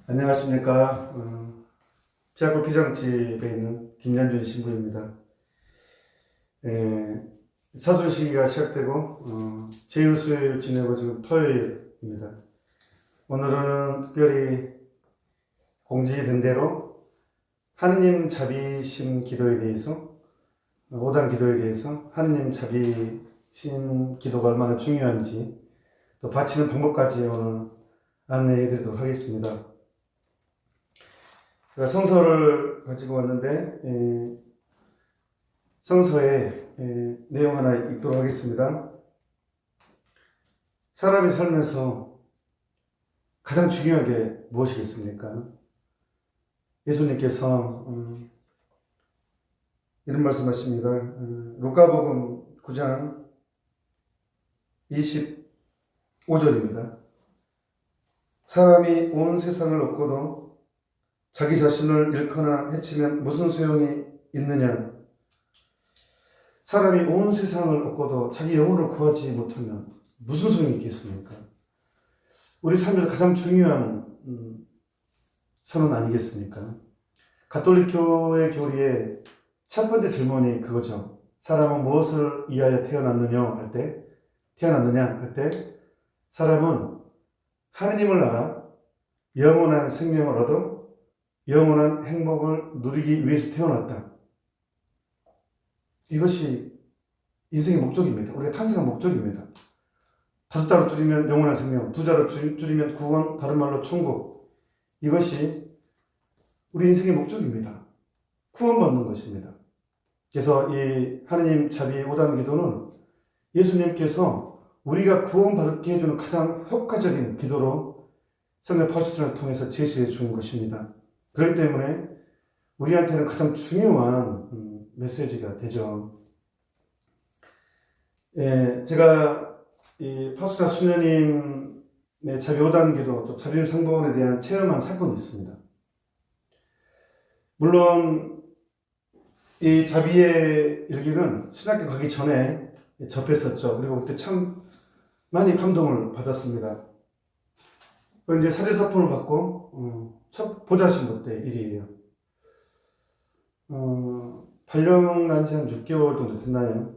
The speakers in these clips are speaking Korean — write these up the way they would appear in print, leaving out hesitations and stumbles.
안녕하십니까. 피아골 피장집에 있는 김연준 신부입니다. 사순 시기가 시작되고 제휴수요일 지내고 지금 토요일입니다. 오늘은 특별히 공지된 대로 하느님 자비심 기도에 대해서 5단 기도에 대해서 하느님 자비심 기도가 얼마나 중요한지 또 바치는 방법까지 오늘 안내해 드리도록 하겠습니다. 제가 성서를 가지고 왔는데 성서의 내용 하나 읽도록 하겠습니다. 사람이 살면서 가장 중요한 게 무엇이겠습니까? 예수님께서 이런 말씀하십니다. 루카복음 9장 25절입니다. 사람이 온 세상을 얻고도 자기 자신을 잃거나 해치면 무슨 소용이 있느냐? 사람이 온 세상을 얻고도 자기 영혼을 구하지 못하면 무슨 소용이 있겠습니까? 우리 삶에서 가장 중요한 선언 아니겠습니까? 가톨릭 교회 교리의 첫 번째 질문이 그거죠. 사람은 무엇을 위하여 태어났느냐 할 때 사람은 하느님을 알아 영원한 생명을 얻어 영원한 행복을 누리기 위해서 태어났다. 이것이 인생의 목적입니다. 우리가 탄생한 목적입니다. 5자로 줄이면 영원한 생명, 2자로 줄이면 구원, 다른 말로 천국. 이것이 우리 인생의 목적입니다. 구원받는 것입니다. 그래서 이 하느님 자비 5단 기도는 예수님께서 우리가 구원받게 해주는 가장 효과적인 기도로 성령 파수전을 통해서 제시해 준 것입니다. 그렇기 때문에 우리한테는 가장 중요한 메시지가 되죠. 제가 이 파수나 수녀님의 자비 5단 기도, 또 자비님 상봉에 대한 체험한 사건이 있습니다. 물론 이 자비의 일기는 신학교 가기 전에 접했었죠. 그리고 그때 참 많이 감동을 받았습니다. 이제 사제서폰을 받고 첫 보좌신부 때 일이에요. 발령난 지 한 6개월 정도 됐나요?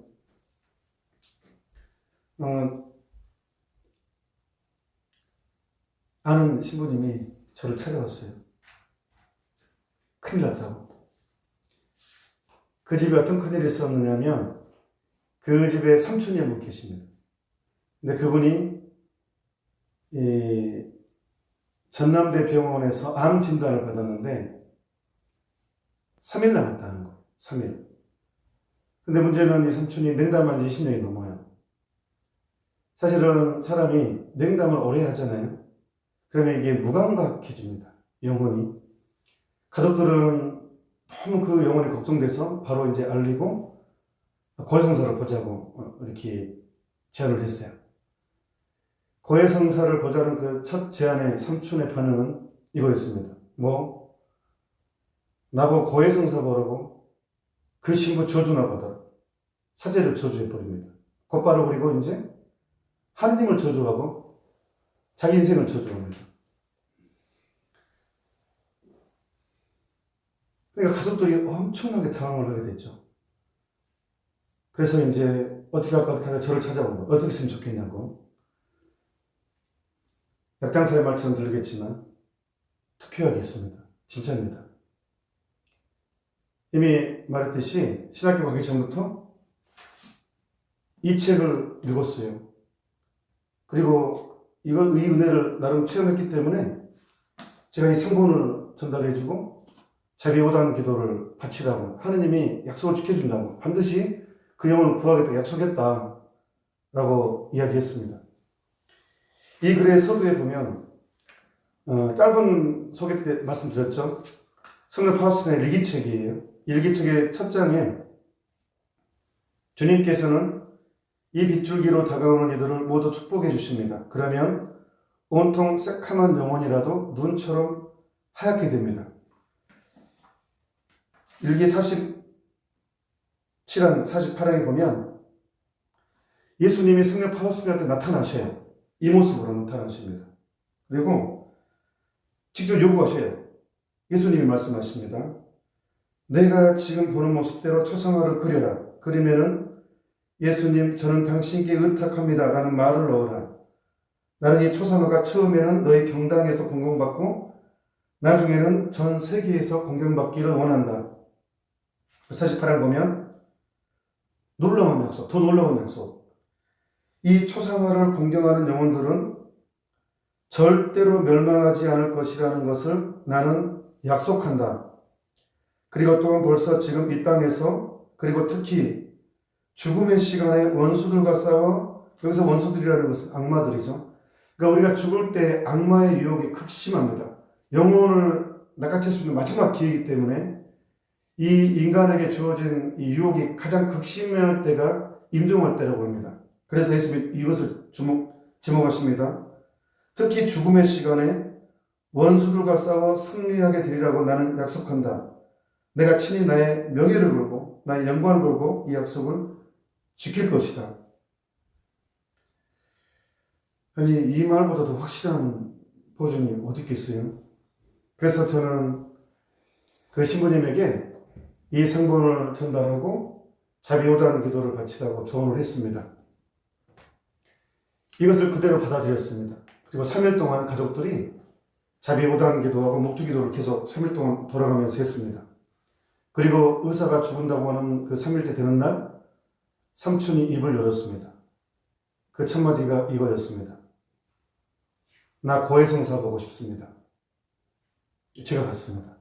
아는 신부님이 저를 찾아왔어요. 큰일 났다고. 그 집에 어떤 큰일이 있었느냐면 그 집에 삼촌이 한 분 계십니다. 근데 그분이 전남대 병원에서 암 진단을 받았는데 3일 남았다는 거예요. 3일. 근데 문제는 이 삼촌이 냉담한 지 20년이 넘어요. 사실은 사람이 냉담을 오래 하잖아요. 그러면 이게 무감각해집니다. 영혼이. 가족들은 너무 그 영혼이 걱정돼서 바로 이제 알리고 고해성사를 보자고 이렇게 제안을 했어요. 고해성사를 보자는 그 첫 제안의 삼촌의 반응은 이거였습니다. 나보고 고해성사 보라고? 그 신부 저주나 받아라. 사제를 저주해버립니다. 곧바로 그리고 이제 하느님을 저주하고 자기 인생을 저주합니다. 그러니까 가족들이 엄청나게 당황을 하게 됐죠. 그래서 이제 어떻게 할까 하다 저를 찾아온 거예요. 어떻게 했으면 좋겠냐고. 약장사의 말처럼 들리겠지만 투표하겠습니다. 진짜입니다. 이미 말했듯이 신학교 가기 전부터 이 책을 읽었어요. 그리고 이 은혜를 나름 체험했기 때문에 제가 이 상본을 전달해주고 자비 5단 기도를 바치라고 하느님이 약속을 지켜준다고 반드시 그 영혼을 구하겠다 약속했다라고 이야기했습니다. 이 글의 서두에 보면 짧은 소개 때 말씀드렸죠. 성령 파우스의 일기책이에요. 일기책의 첫 장에 주님께서는 이 빗줄기로 다가오는 이들을 모두 축복해 주십니다. 그러면 온통 새카만 영혼이라도 눈처럼 하얗게 됩니다. 일기 47한 48항에 보면 예수님이 성령 파우스한테 나타나셔요. 이 모습으로 나타나십니다. 그리고 직접 요구하셔요. 예수님이 말씀하십니다. 내가 지금 보는 모습대로 초상화를 그려라. 그리면은 예수님, 저는 당신께 의탁합니다 라는 말을 넣어라. 나는 이 초상화가 처음에는 너희 경당에서 공경받고 나중에는 전 세계에서 공경받기를 원한다. 48장 보면 놀라운 약속, 더 놀라운 약속. 이 초상화를 공경하는 영혼들은 절대로 멸망하지 않을 것이라는 것을 나는 약속한다. 그리고 또한 벌써 지금 이 땅에서, 그리고 특히 죽음의 시간에 원수들과 싸워, 여기서 원수들이라는 것은 악마들이죠. 그러니까 우리가 죽을 때 악마의 유혹이 극심합니다. 영혼을 낚아챌 수 있는 마지막 기회이기 때문에 이 인간에게 주어진 이 유혹이 가장 극심할 때가 임종할 때라고 합니다. 그래서 예수님이 이것을 지목하십니다. 특히 죽음의 시간에 원수들과 싸워 승리하게 되리라고 나는 약속한다. 내가 친히 나의 명예를 걸고 나의 영광을 걸고 이 약속을 지킬 것이다. 아니, 이 말보다 더 확실한 보증이 어디 있겠어요? 그래서 저는 그 신부님에게 이 상본을 전달하고 자비오단 기도를 바치라고 조언을 했습니다. 이것을 그대로 받아들였습니다. 그리고 3일 동안 가족들이 자비오단 기도하고 묵주 기도를 계속 3일 동안 돌아가면서 했습니다. 그리고 의사가 죽은다고 하는 그 3일째 되는 날 삼촌이 입을 열었습니다. 그 첫 마디가 이거였습니다. 나 고해성사 보고 싶습니다. 제가 갔습니다.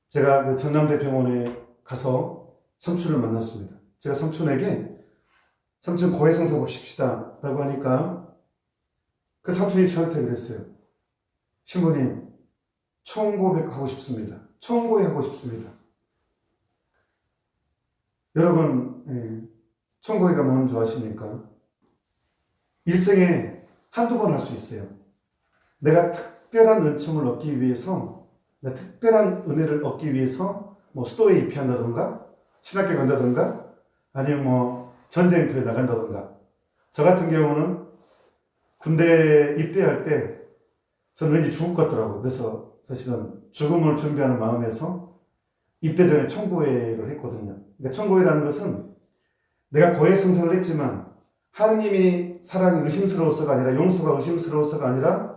제가 그 전남대 병원에 가서 삼촌을 만났습니다. 제가 삼촌에게 삼촌 고해성사 보십시다 라고 하니까 그 삼촌이 저한테 그랬어요. 신부님, 총고백하고 싶습니다. 총고회하고 싶습니다. 여러분, 총고회가 뭔지 아십니까? 일생에 한두 번 할 수 있어요. 내가 특별한 은총을 얻기 위해서, 내가 특별한 은혜를 얻기 위해서 뭐 수도에 입회한다던가 신학교 간다던가 아니면 뭐 전쟁터에 나간다던가. 저 같은 경우는 군대 입대할 때 저는 왠지 죽을 것 같더라고요. 그래서 사실은 죽음을 준비하는 마음에서 입대 전에 총고회를 했거든요. 그러니까 총고회라는 것은 내가 고해 성사를 했지만 하느님이 사랑이 의심스러워서가 아니라 용서가 의심스러워서가 아니라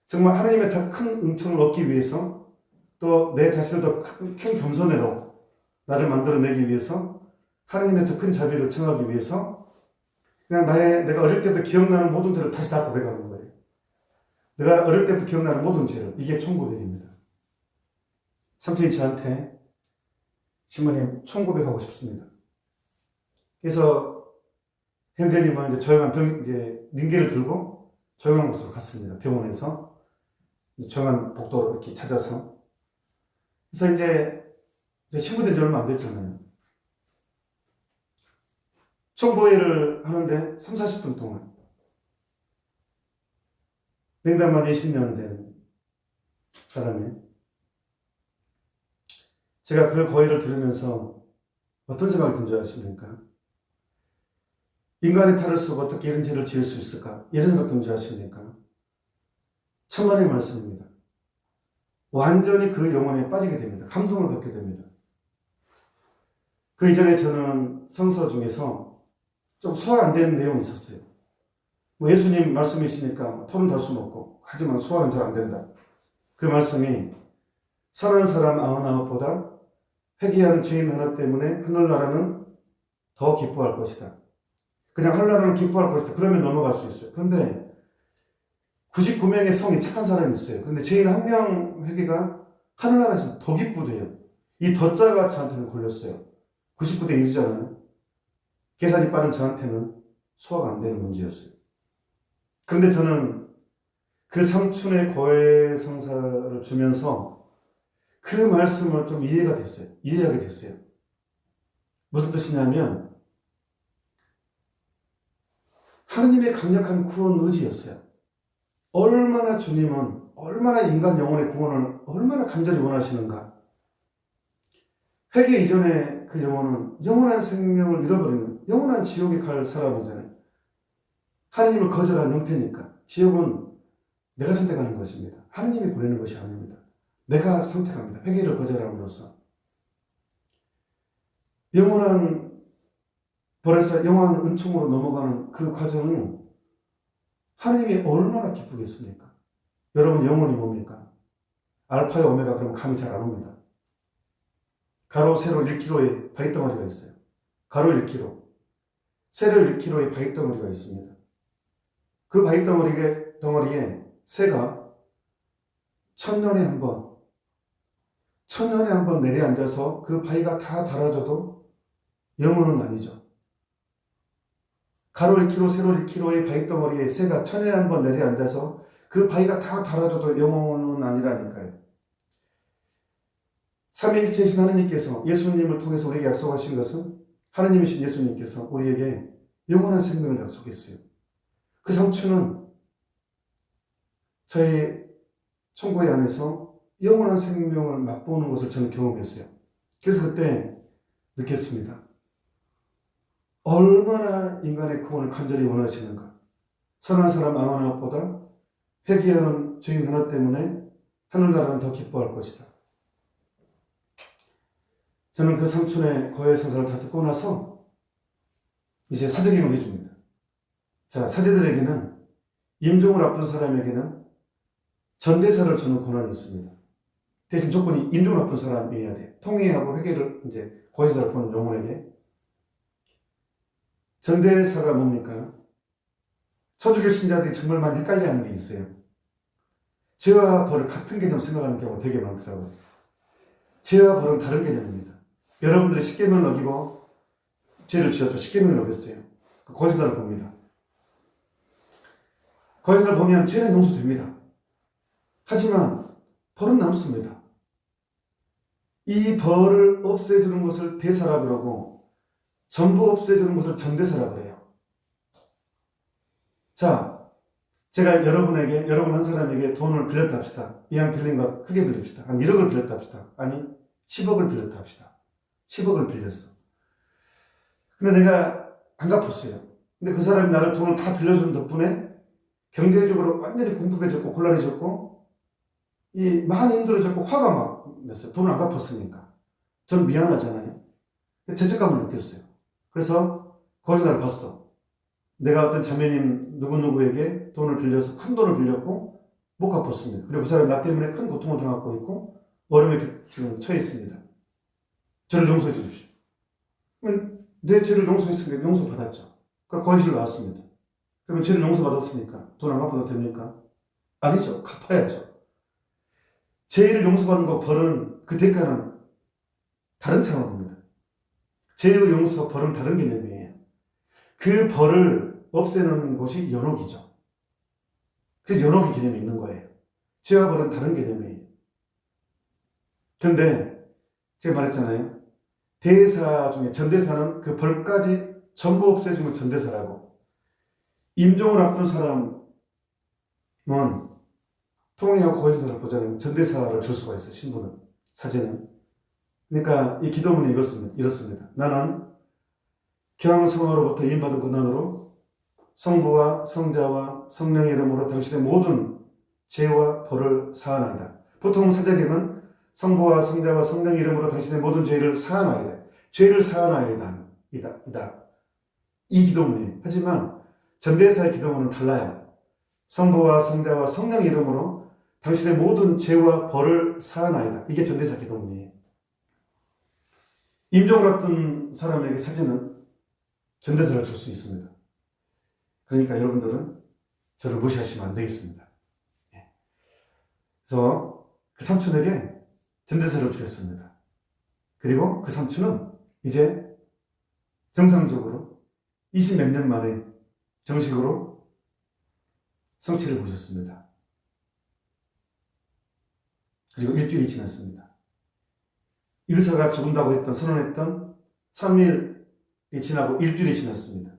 정말 하느님의 더 큰 은총을 얻기 위해서 또 내 자신을 더 큰 겸손으로 나를 만들어내기 위해서 하느님의 더 큰 자비를 청하기 위해서 그냥 내가 어릴 때부터 기억나는 모든 죄를 다시 다 고백하는 거예요. 내가 어릴 때부터 기억나는 모든 죄를. 이게 총고백입니다. 삼촌이 저한테 신부님 총고백하고 싶습니다. 그래서 형제님은 이제 조용한 링게를 들고 조용한 곳으로 갔습니다. 병원에서 조용한 복도로 이렇게 찾아서. 그래서 이제 신부된 지 얼마 안 됐잖아요. 총고회를 하는데 3, 40분 동안 냉담한 20년 된 사람이 제가 그 고회를 들으면서 어떤 생각이 든 줄 아십니까? 인간의 탈을 쓰고 어떻게 이런 죄를 지을 수 있을까? 이런 생각 든 줄 아십니까? 천만의 말씀입니다. 완전히 그 영혼에 빠지게 됩니다. 감동을 받게 됩니다. 그 이전에 저는 성서 중에서 좀 소화 안 되는 내용이 있었어요. 뭐 예수님 말씀이시니까 토론 달 수는 없고 하지만 소화는 잘 안 된다. 그 말씀이 선한 사람 99보다 회개하는 죄인 하나 때문에 하늘나라는 더 기뻐할 것이다. 그냥 하늘나라는 기뻐할 것이다. 그러면 넘어갈 수 있어요. 그런데 99명의 성이 착한 사람이 있어요. 그런데 죄인 한 명 회개가 하늘나라에서 더 기쁘대요. 이 더자가 저한테는 걸렸어요. 99대 1이잖아요. 계산이 빠른 저한테는 소화가 안 되는 문제였어요. 그런데 저는 그 삼촌의 고해 성사를 주면서 그 말씀을 좀 이해하게 됐어요. 무슨 뜻이냐면 하느님의 강력한 구원 의지였어요. 얼마나 주님은 얼마나 인간 영혼의 구원을 얼마나 간절히 원하시는가. 회개 이전에 그 영혼은 영원한 생명을 잃어버리는 영원한 지옥에 갈 사람이잖아요. 하느님을 거절한 형태니까 지옥은 내가 선택하는 것입니다. 하느님이 보내는 것이 아닙니다. 내가 선택합니다. 회개를 거절함으로써 영원한 벌에서 영원한 은총으로 넘어가는 그 과정은 하느님이 얼마나 기쁘겠습니까? 여러분, 영혼이 뭡니까? 알파와 오메가 그러면 감이 잘 안 옵니다. 가로 세로 1km의 바위덩어리가 있어요. 가로 1km, 세로 1km의 바위덩어리가 있습니다. 그 바위덩어리에 새가 천년에 한 번 내려앉아서 그 바위가 다 닳아져도 영혼은 아니죠. 가로 1km, 세로 1km의 바위덩어리에 새가 천년에 한 번 내려앉아서 그 바위가 다 닳아져도 영혼은 아니라니까요. 삼위일체이신 하느님께서 예수님을 통해서 우리에게 약속하신 것은 하느님이신 예수님께서 우리에게 영원한 생명을 약속했어요. 그 상추는 저의 총고의 안에서 영원한 생명을 맛보는 것을 저는 경험했어요. 그래서 그때 느꼈습니다. 얼마나 인간의 구원을 간절히 원하시는가. 선한 사람 99보다 회개하는 주인 하나 때문에 하늘나라는 더 기뻐할 것이다. 저는 그 삼촌의 거해 선사를 다 듣고 나서 이제 사제기를 해줍니다. 자, 사제들에게는 임종을 앞둔 사람에게는 전대사를 주는 권한이 있습니다. 대신 조건이 임종을 앞둔 사람이어야 돼. 통회하고 회개를 이제 거해사를 본 영혼에게. 전대사가 뭡니까? 초주교 신자들이 정말 많이 헷갈려하는 게 있어요. 죄와 벌을 같은 개념 생각하는 경우가 되게 많더라고요. 죄와 벌은 다른 개념입니다. 여러분들이 십계명을 어기고 죄를 지었죠. 십계명을 어겼어요. 거짓사를 봅니다. 거짓사를 보면 죄는 용서됩니다. 하지만 벌은 남습니다. 이 벌을 없애주는 것을 대사라 그러고 전부 없애주는 것을 전대사라 그래요. 자, 제가 여러분 한 사람에게 돈을 빌렸다 합시다. 이왕 빌린 것 크게 빌립시다. 한 1억을 빌렸다 합시다. 아니, 10억을 빌렸다 합시다. 10억을 빌렸어. 근데 내가 안 갚았어요. 근데 그 사람이 나를 돈을 다 빌려준 덕분에 경제적으로 완전히 궁핍해졌고 곤란해졌고 많이 힘들어졌고 화가 막 냈어요. 돈을 안 갚았으니까. 전 미안하잖아요. 죄책감을 느꼈어요. 그래서 거짓말을 봤어. 내가 어떤 자매님 누구누구에게 돈을 빌려서 큰 돈을 빌렸고 못 갚았습니다. 그리고 그 사람이 나 때문에 큰 고통을 당하고 있고 어려움에 지금 처해 있습니다. 저를 용서해 주십시오. 내 죄를 용서했으니까 용서받았죠. 그럼 거짓을 나왔습니다. 그러면 죄를 용서받았으니까 돈 안 갚아도 됩니까? 아니죠. 갚아야죠. 죄를 용서받는 것 벌은 그 대가는 다른 차원입니다. 죄의 용서 벌은 다른 개념이에요. 그 벌을 없애는 것이 연옥이죠. 그래서 연옥의 개념이 있는 거예요. 죄와 벌은 다른 개념이에요. 그런데 제가 말했잖아요. 대사 중에 전대사는 그 벌까지 전부 없애주면 전대사라고. 임종을 앞둔 사람은 통행하고 거짓사를 보자면 전대사를 줄 수가 있어요. 신부는, 사제는. 그러니까 이 기도문이 이렇습니다. 나는 경성으로부터 임받은 권한으로 성부와 성자와 성령의 이름으로 당신의 모든 죄와 벌을 사하나이다. 보통 사제기는 성부와 성자와 성령의 이름으로 당신의 모든 죄를 사하나이다. 죄를 사하나이다. 이 기도문이에요. 하지만 전대사의 기도문은 달라요. 성부와 성자와 성령의 이름으로 당신의 모든 죄와 벌을 사하나이다. 이게 전대사 기도문이에요. 임종을 앞둔 사람에게 사제는 전대사를 줄 수 있습니다. 그러니까 여러분들은 저를 무시하시면 안 되겠습니다. 그래서 그 삼촌에게 전대사를 드렸습니다. 그리고 그 삼촌은 이제 정상적으로 20몇 년 만에 정식으로 성취를 보셨습니다. 그리고 일주일이 지났습니다. 의사가 죽는다고 선언했던 3일이 지나고 일주일이 지났습니다.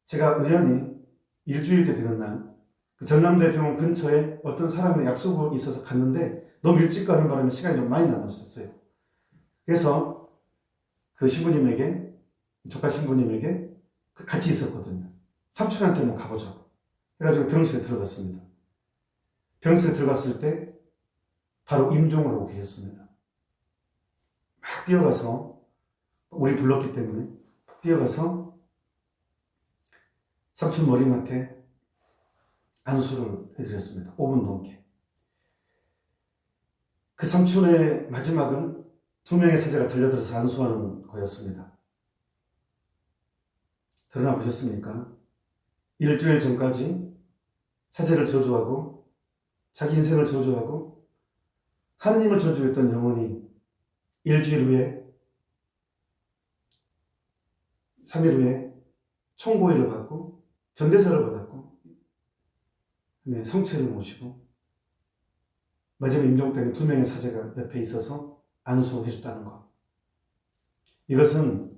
제가 우연히 일주일째 되는 날, 그 전남대병원 근처에 어떤 사람의 약속이 있어서 갔는데 너무 일찍 가는 바람에 시간이 좀 많이 남았었어요. 그래서 그 신부님에게, 조카 신부님에게 같이 있었거든요. 삼촌한테 한번 가보자고. 그래가지고 병실에 들어갔습니다. 병실에 들어갔을 때 바로 임종을 하고 계셨습니다. 막 뛰어가서, 우리 불렀기 때문에 뛰어가서 삼촌 머리맡에 안수를 해드렸습니다. 5분 넘게. 그 삼촌의 마지막은 2명의 사제가 달려들어서 안수하는 거였습니다. 드러나 보셨습니까? 일주일 전까지 사제를 저주하고 자기 인생을 저주하고 하느님을 저주했던 영혼이 일주일 후에 3일 후에 총고회를 받고 전대사를 받았고 성체를 모시고 마지막 임종 때는 2명의 사제가 옆에 있어서 안수해줬다는 것. 이것은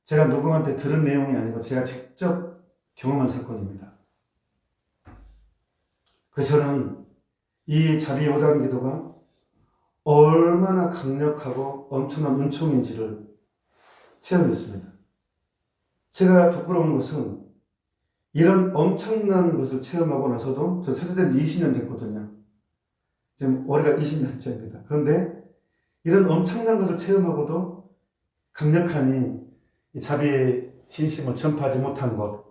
제가 누구한테 들은 내용이 아니고 제가 직접 경험한 사건입니다. 그래서 저는 이 자비 5단 기도가 얼마나 강력하고 엄청난 은총인지를 체험했습니다. 제가 부끄러운 것은 이런 엄청난 것을 체험하고 나서도 저 세대된 지 20년 됐거든요. 지금 올해가 20년째입니다. 그런데 이런 엄청난 것을 체험하고도 강력하니 이 자비의 진심을 전파하지 못한 것,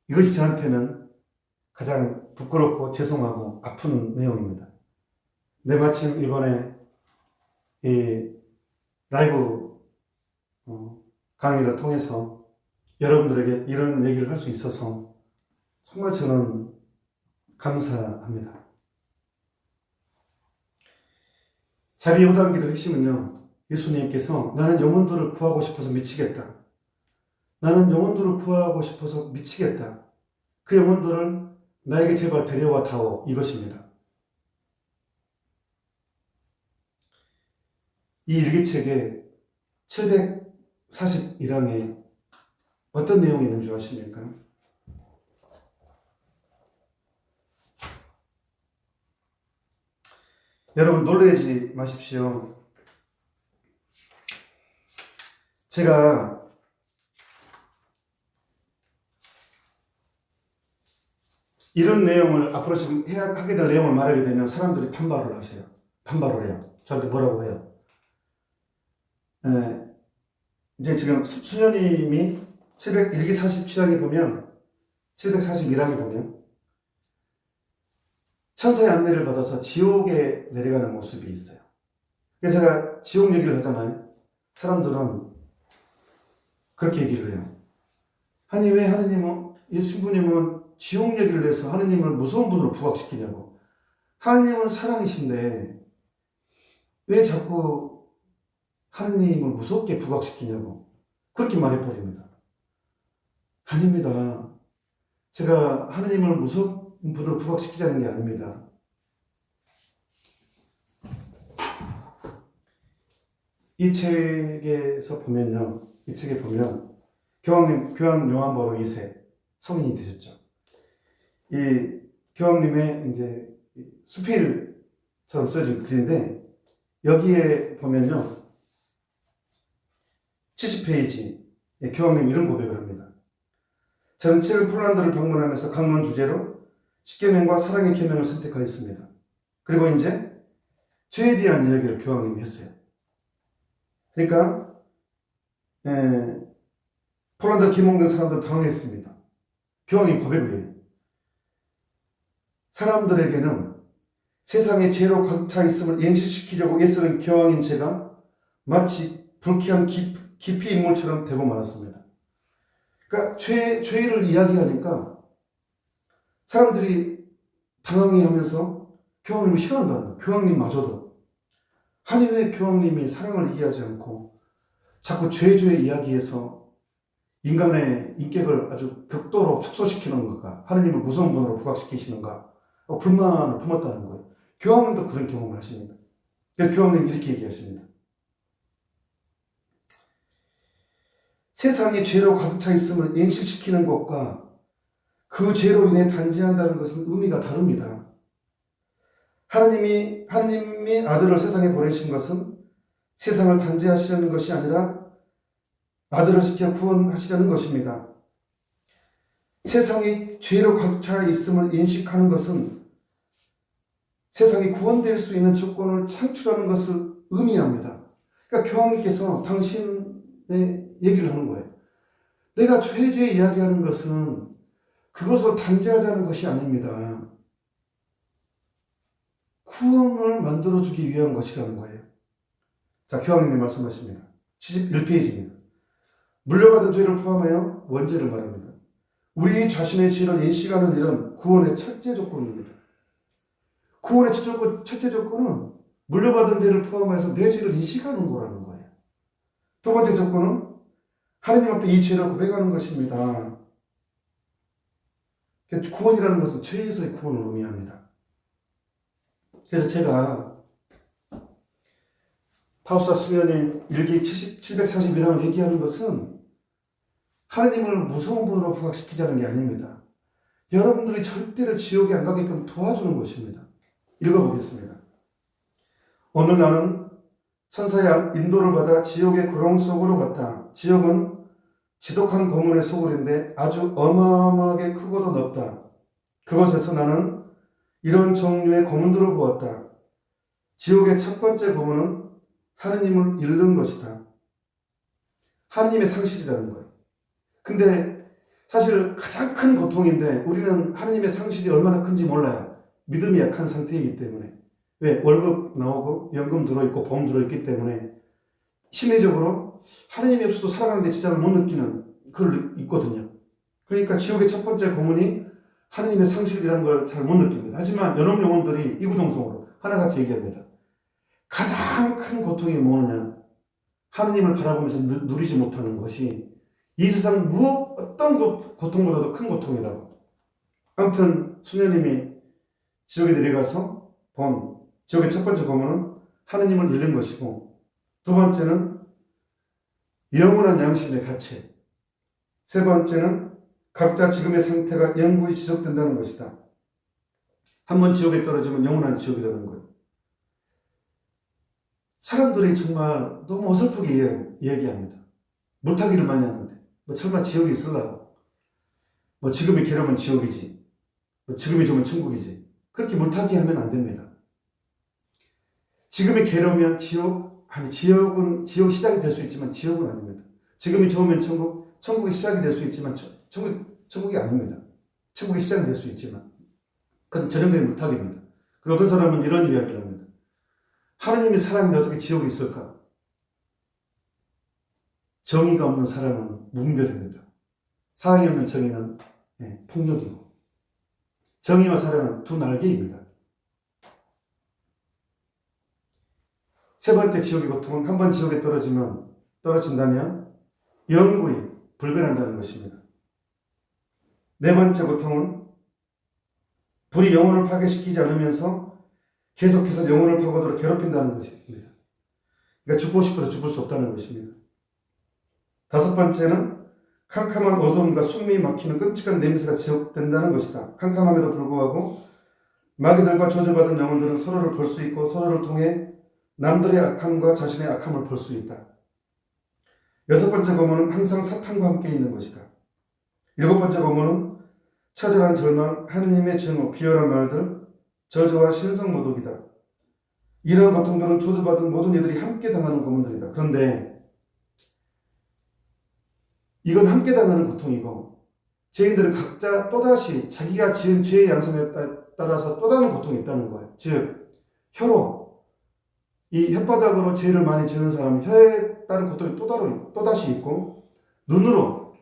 이것이 저한테는 가장 부끄럽고 죄송하고 아픈 내용입니다. 내 마침 이번에 이 라이브 강의를 통해서 여러분들에게 이런 얘기를 할 수 있어서 정말 저는 감사합니다. 자비 5단계의 핵심은요, 예수님께서 나는 영혼들을 구하고 싶어서 미치겠다. 나는 영혼들을 구하고 싶어서 미치겠다. 그 영혼들을 나에게 제발 데려와 다오. 이것입니다. 이 일기책에 741항에 어떤 내용이 있는 줄 아십니까? 여러분 놀라지 마십시오. 제가 이런 내용을 앞으로 지금 하게 될 내용을 말하게 되면 사람들이 반발을 하세요. 반발을 해요. 저한테 뭐라고 해요. 이제 지금 수녀님이 747항에 보면 741항에 보면 천사의 안내를 받아서 지옥에 내려가는 모습이 있어요. 그래서 제가 지옥 얘기를 하잖아요. 사람들은 그렇게 얘기를 해요. 아니 왜 하느님은, 예수님은 지옥 얘기를 해서 하느님을 무서운 분으로 부각시키냐고. 하느님은 사랑이신데 왜 자꾸 하느님을 무섭게 부각시키냐고 그렇게 말해버립니다. 아닙니다. 제가 하느님을 무서운 분으로 부각시키자는 게 아닙니다. 이 책에서 보면요, 이 책에 보면 교황 요한 바로 2세 성인이 되셨죠. 이 교황님의 이제 수필처럼 써진 글인데 여기에 보면요 70페이지 교황님 이런 고백을 합니다. 전체를 폴란드를 방문하면서 강론 주제로 십계명과 사랑의 계명을 선택하였습니다. 그리고 이제 죄에 대한 이야기를 교황님이 했어요. 그러니까 폴란드 기몽된 사람들은 당황했습니다. 교황이 고백을 해요. 사람들에게는 세상의 죄로 가득 차 있음을 인식시키려고 애쓰는 교황인 제가 마치 불쾌한 기피 인물처럼 되고 말았습니다. 그러니까 죄를 이야기하니까 사람들이 당황해하면서 교황님을 싫어한다는 거예요. 교황님마저도. 아니 왜 교황님이 사랑을 얘기하지 않고 자꾸 죄 이야기해서 인간의 인격을 아주 극도로 축소시키는 건가, 하느님을 무서운 분으로 부각시키시는가 불만을 품었다는 거예요. 교황님도 그런 경험을 하십니다. 그래서 교황님이 이렇게 얘기하십니다. 세상이 죄로 가득 차 있음을 인식시키는 것과 그 죄로 인해 단죄한다는 것은 의미가 다릅니다. 하느님이 아들을 세상에 보내신 것은 세상을 단죄하시려는 것이 아니라 아들을 지켜 구원하시려는 것입니다. 세상이 죄로 가득 차 있음을 인식하는 것은 세상이 구원될 수 있는 조건을 창출하는 것을 의미합니다. 그러니까 교황님께서 당신의 얘기를 하는 거예요. 내가 죄 이야기하는 것은 그것을 단죄하자는 것이 아닙니다. 구원을 만들어주기 위한 것이라는 거예요. 자, 교황님이 말씀하십니다. 71페이지입니다. 물려받은 죄를 포함하여 원죄를 말합니다. 우리 자신의 죄를 인식하는 일은 구원의 첫째 조건입니다. 구원의 첫째 조건은 물려받은 죄를 포함해서 내 죄를 인식하는 거라는 거예요. 두 번째 조건은 하나님 앞에 이 죄를 고백하는 것입니다. 구원이라는 것은 죄에서의 구원을 의미합니다. 그래서 제가 파우스타 수련의 일기 741항을 얘기하는 것은 하나님을 무서운 분으로 부각시키자는 게 아닙니다. 여러분들이 절대로 지옥에 안 가게끔 도와주는 것입니다. 읽어보겠습니다. 오늘 나는 천사의 인도를 받아 지옥의 구렁 속으로 갔다. 지옥은 지독한 검은의 소굴인데 아주 어마어마하게 크고도 넓다. 그곳에서 나는 이런 종류의 고문들을 보았다. 지옥의 첫 번째 고문은 하느님을 잃는 것이다. 하느님의 상실이라는 거예요. 근데 사실 가장 큰 고통인데 우리는 하느님의 상실이 얼마나 큰지 몰라요. 믿음이 약한 상태이기 때문에. 왜? 월급 나오고 연금 들어있고 보험 들어있기 때문에 심리적으로 하느님이 없어도 살아가는 데 지장을 못 느끼는 그걸 있거든요. 그러니까 지옥의 첫 번째 고문이 하느님의 상실이라는 걸 잘 못 느낍니다. 하지만 연합 영혼들이 이구동성으로 하나같이 얘기합니다. 가장 큰 고통이 뭐냐? 하느님을 바라보면서 누리지 못하는 것이 이 세상 어떤 고통보다도 큰 고통이라고. 아무튼 수녀님이 지옥에 내려가서 본 지옥의 첫 번째 고문은 하느님을 잃는 것이고, 두 번째는 영원한 양심의 가치, 세 번째는 각자 지금의 상태가 영구히 지속된다는 것이다. 한번 지옥에 떨어지면 영원한 지옥이라는 거예요. 사람들이 정말 너무 어설프게 얘기합니다. 물타기를 많이 하는데 설마 지옥이 있으려고, 지금이 괴로우면 지옥이지, 지금이 좋으면 천국이지, 그렇게 물타기 하면 안 됩니다. 지금이 괴로우면 지옥은 시작이 될 수 있지만 지옥은 아닙니다. 지금이 좋으면 천국이 시작이 될 수 있지만 천국이 아닙니다. 천국이 시작이 될 수 있지만 그건 전형적인 물타기입니다. 그리고 어떤 사람은 이런 이야기를 합니다. 하느님이 사랑인데 어떻게 지옥이 있을까? 정의가 없는 사람은 무분별입니다. 사랑이 없는 정의는 폭력이고, 정의와 사랑은 두 날개입니다. 세 번째 지옥의 고통은 한 번 지옥에 떨어진다면 영구히 불변한다는 것입니다. 네 번째 고통은 불이 영혼을 파괴시키지 않으면서 계속해서 영혼을 파고들어 괴롭힌다는 것입니다. 그러니까 죽고 싶어도 죽을 수 없다는 것입니다. 다섯 번째는 캄캄한 어두움과 숨이 막히는 끔찍한 냄새가 지속된다는 것이다. 캄캄함에도 불구하고 마귀들과 저주받은 영혼들은 서로를 볼 수 있고 서로를 통해 남들의 악함과 자신의 악함을 볼 수 있다. 여섯 번째 고문은 항상 사탄과 함께 있는 것이다. 일곱 번째 고문은 처절한 절망, 하느님의 증오, 비열한 말들, 저주와 신성모독이다. 이러한 고통들은 저주받은 모든 이들이 함께 당하는 고문들이다. 그런데 이건 함께 당하는 고통이고, 죄인들은 각자 또다시 자기가 지은 죄의 양상에 따라서 또 다른 고통이 있다는 거예요. 즉, 혀로, 이 혓바닥으로 죄를 많이 지은 사람은 혀에 따른 고통이 또다시 있고, 눈으로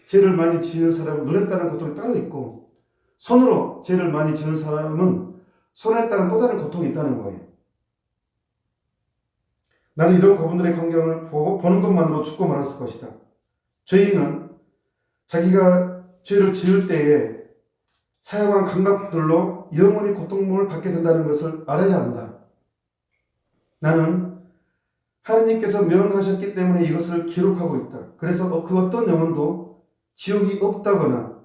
죄를 많이 지은 사람은 눈에 따른 고통이 따로 있고, 손으로 죄를 많이 지은 사람은 손에 따른 또 다른 고통이 있다는 거예요. 나는 이런 그분들의 광경을 보는 것만으로 죽고 말았을 것이다. 죄인은 자기가 죄를 지을 때에 사용한 감각들로 영원히 고통을 받게 된다는 것을 알아야 한다. 나는 하느님께서 명하셨기 때문에 이것을 기록하고 있다. 그래서 그 어떤 영혼도 지옥이 없다거나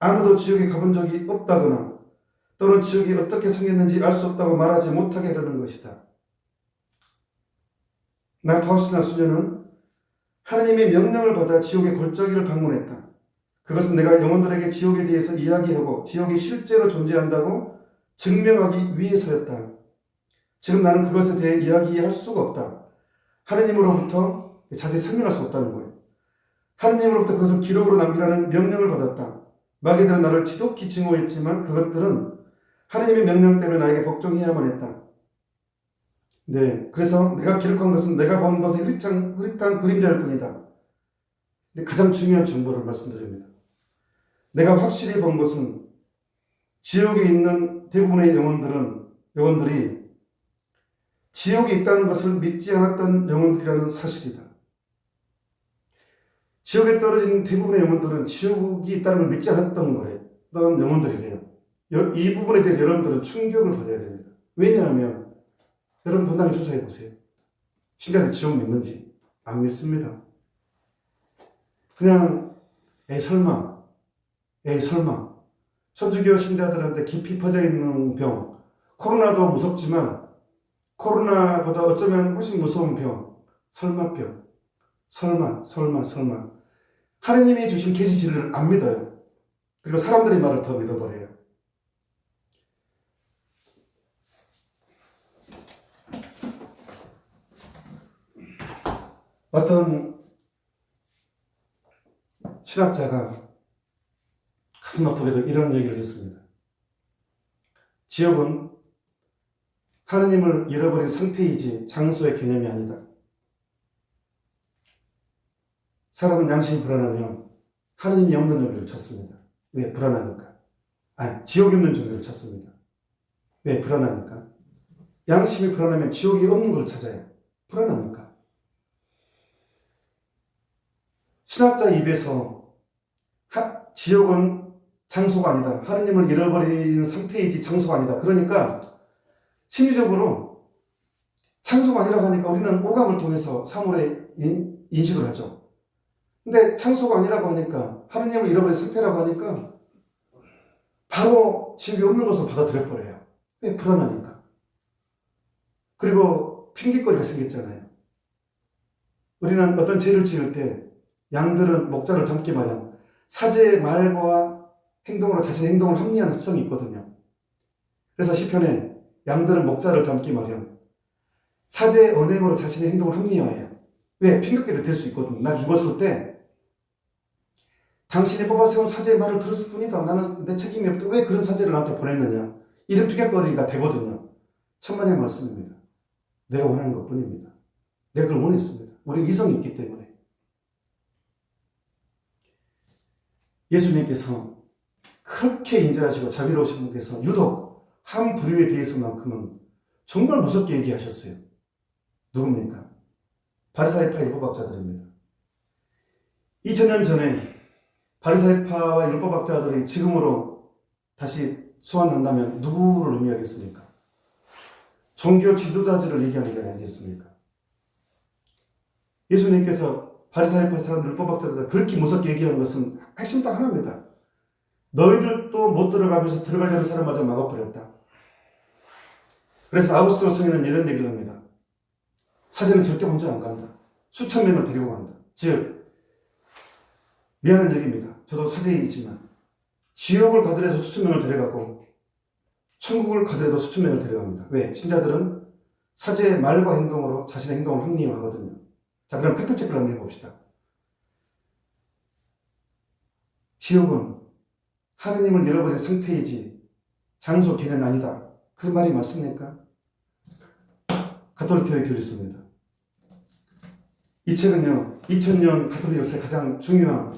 아무도 지옥에 가본 적이 없다거나 또는 지옥이 어떻게 생겼는지 알 수 없다고 말하지 못하게 하려는 것이다. 나 파우스티나 수녀는 하느님의 명령을 받아 지옥의 골짜기를 방문했다. 그것은 내가 영혼들에게 지옥에 대해서 이야기하고 지옥이 실제로 존재한다고 증명하기 위해서였다. 지금 나는 그것에 대해 이야기할 수가 없다. 하느님으로부터 자세히 설명할 수 없다는 거예요. 하느님으로부터 그것을 기록으로 남기라는 명령을 받았다. 마귀들은 나를 지독히 증오했지만 그것들은 하느님의 명령 때문에 나에게 복종해야만 했다. 네, 그래서 내가 기록한 것은 내가 본 것의 흐릿한 그림자일 뿐이다. 근데 가장 중요한 정보를 말씀드립니다. 내가 확실히 본 것은 지옥에 있는 대부분의 영혼들이 지옥에 있다는 것을 믿지 않았던 영혼들이라는 사실이다. 지옥에 떨어진 대부분의 영혼들은 지옥이 있다는 걸 믿지 않았던 거래요. 그런 영혼들이래요. 이 부분에 대해서 여러분들은 충격을 받아야 됩니다. 왜냐하면 여러분 본당에 조사해 보세요. 신자들 지옥 믿는지 안 믿습니다. 그냥 에이 설마 천주교 신자들한테 깊이 퍼져 있는 병, 코로나도 무섭지만 코로나보다 어쩌면 훨씬 무서운 병, 설마병, 설마. 하느님이 주신 계시지를 안 믿어요. 그리고 사람들의 말을 더 믿어버려요. 어떤 신학자가 가슴 아프게도 이런 얘기를 했습니다. 지옥은 하느님을 잃어버린 상태이지 장소의 개념이 아니다. 사람은 양심이 불안하면 하느님이 없는 종교를 찾습니다. 왜? 불안하니까. 지옥이 없는 종교를 찾습니다. 왜? 불안하니까. 양심이 불안하면 지옥이 없는 걸 찾아요. 불안하니까. 신학자 입에서 지옥은 장소가 아니다. 하느님을 잃어버린 상태이지 장소가 아니다. 그러니까 심리적으로 장소가 아니라고 하니까 우리는 오감을 통해서 사물의 인식을 하죠. 근데 장소가 아니라고 하니까 하느님을 잃어버린 상태라고 하니까 바로 지옥이 없는 것을 받아들여 버려요. 왜? 불안하니까. 그리고 핑계거리가 생겼잖아요. 우리는 어떤 죄를 지을 때 양들은 목자를 닮기 마련, 사제의 말과 행동으로 자신의 행동을 합리화하는 습성이 있거든요. 그래서 시편에 양들은 목자를 닮기 마련, 사제의 언행으로 자신의 행동을 합리화해요. 왜? 핑계거리를 댈 수 있거든요. 나 죽었을 때 당신이 뽑아 세운 사제의 말을 들었을 뿐이다. 나는 내 책임이 없다. 왜 그런 사제를 나한테 보냈느냐. 이런 핑계거리가 되거든요. 천만의 말씀입니다. 내가 원하는 것뿐입니다. 내가 그걸 원했습니다. 우리 이성이 있기 때문에. 예수님께서 그렇게 인자하시고 자비로우신 분께서 유독 한 부류에 대해서만큼은 정말 무섭게 얘기하셨어요. 누굽니까? 바리사이파 율법학자들입니다. 2000년 전에 바리사이파와 율법학자들이 지금으로 다시 소환한다면 누구를 의미하겠습니까? 종교 지도자들을 얘기하는 게 아니겠습니까? 예수님께서 바리사이파 사람들, 율법학자들 그렇게 무섭게 얘기하는 것은 핵심 딱 하나입니다. 너희들도 못 들어가면서 들어가려는 사람마저 막아버렸다. 그래서 아우구스티노 성인은 이런 얘기를 합니다. 사제는 절대 혼자 안 간다. 수천 명을 데리고 간다. 즉 미안한 얘기입니다. 저도 사제이지만 지옥을 가더라도 수천 명을 데려가고 천국을 가더라도 수천 명을 데려갑니다. 왜? 신자들은 사제의 말과 행동으로 자신의 행동을 합리화하거든요. 자, 그럼 팩트체크를 한번 해봅시다. 지옥은 하느님을 잃어버린 상태이지 장소 개념이 아니다. 그 말이 맞습니까? 가톨릭 교회 교리서입니다. 이 책은요, 2000년 가톨릭 역사의 가장 중요한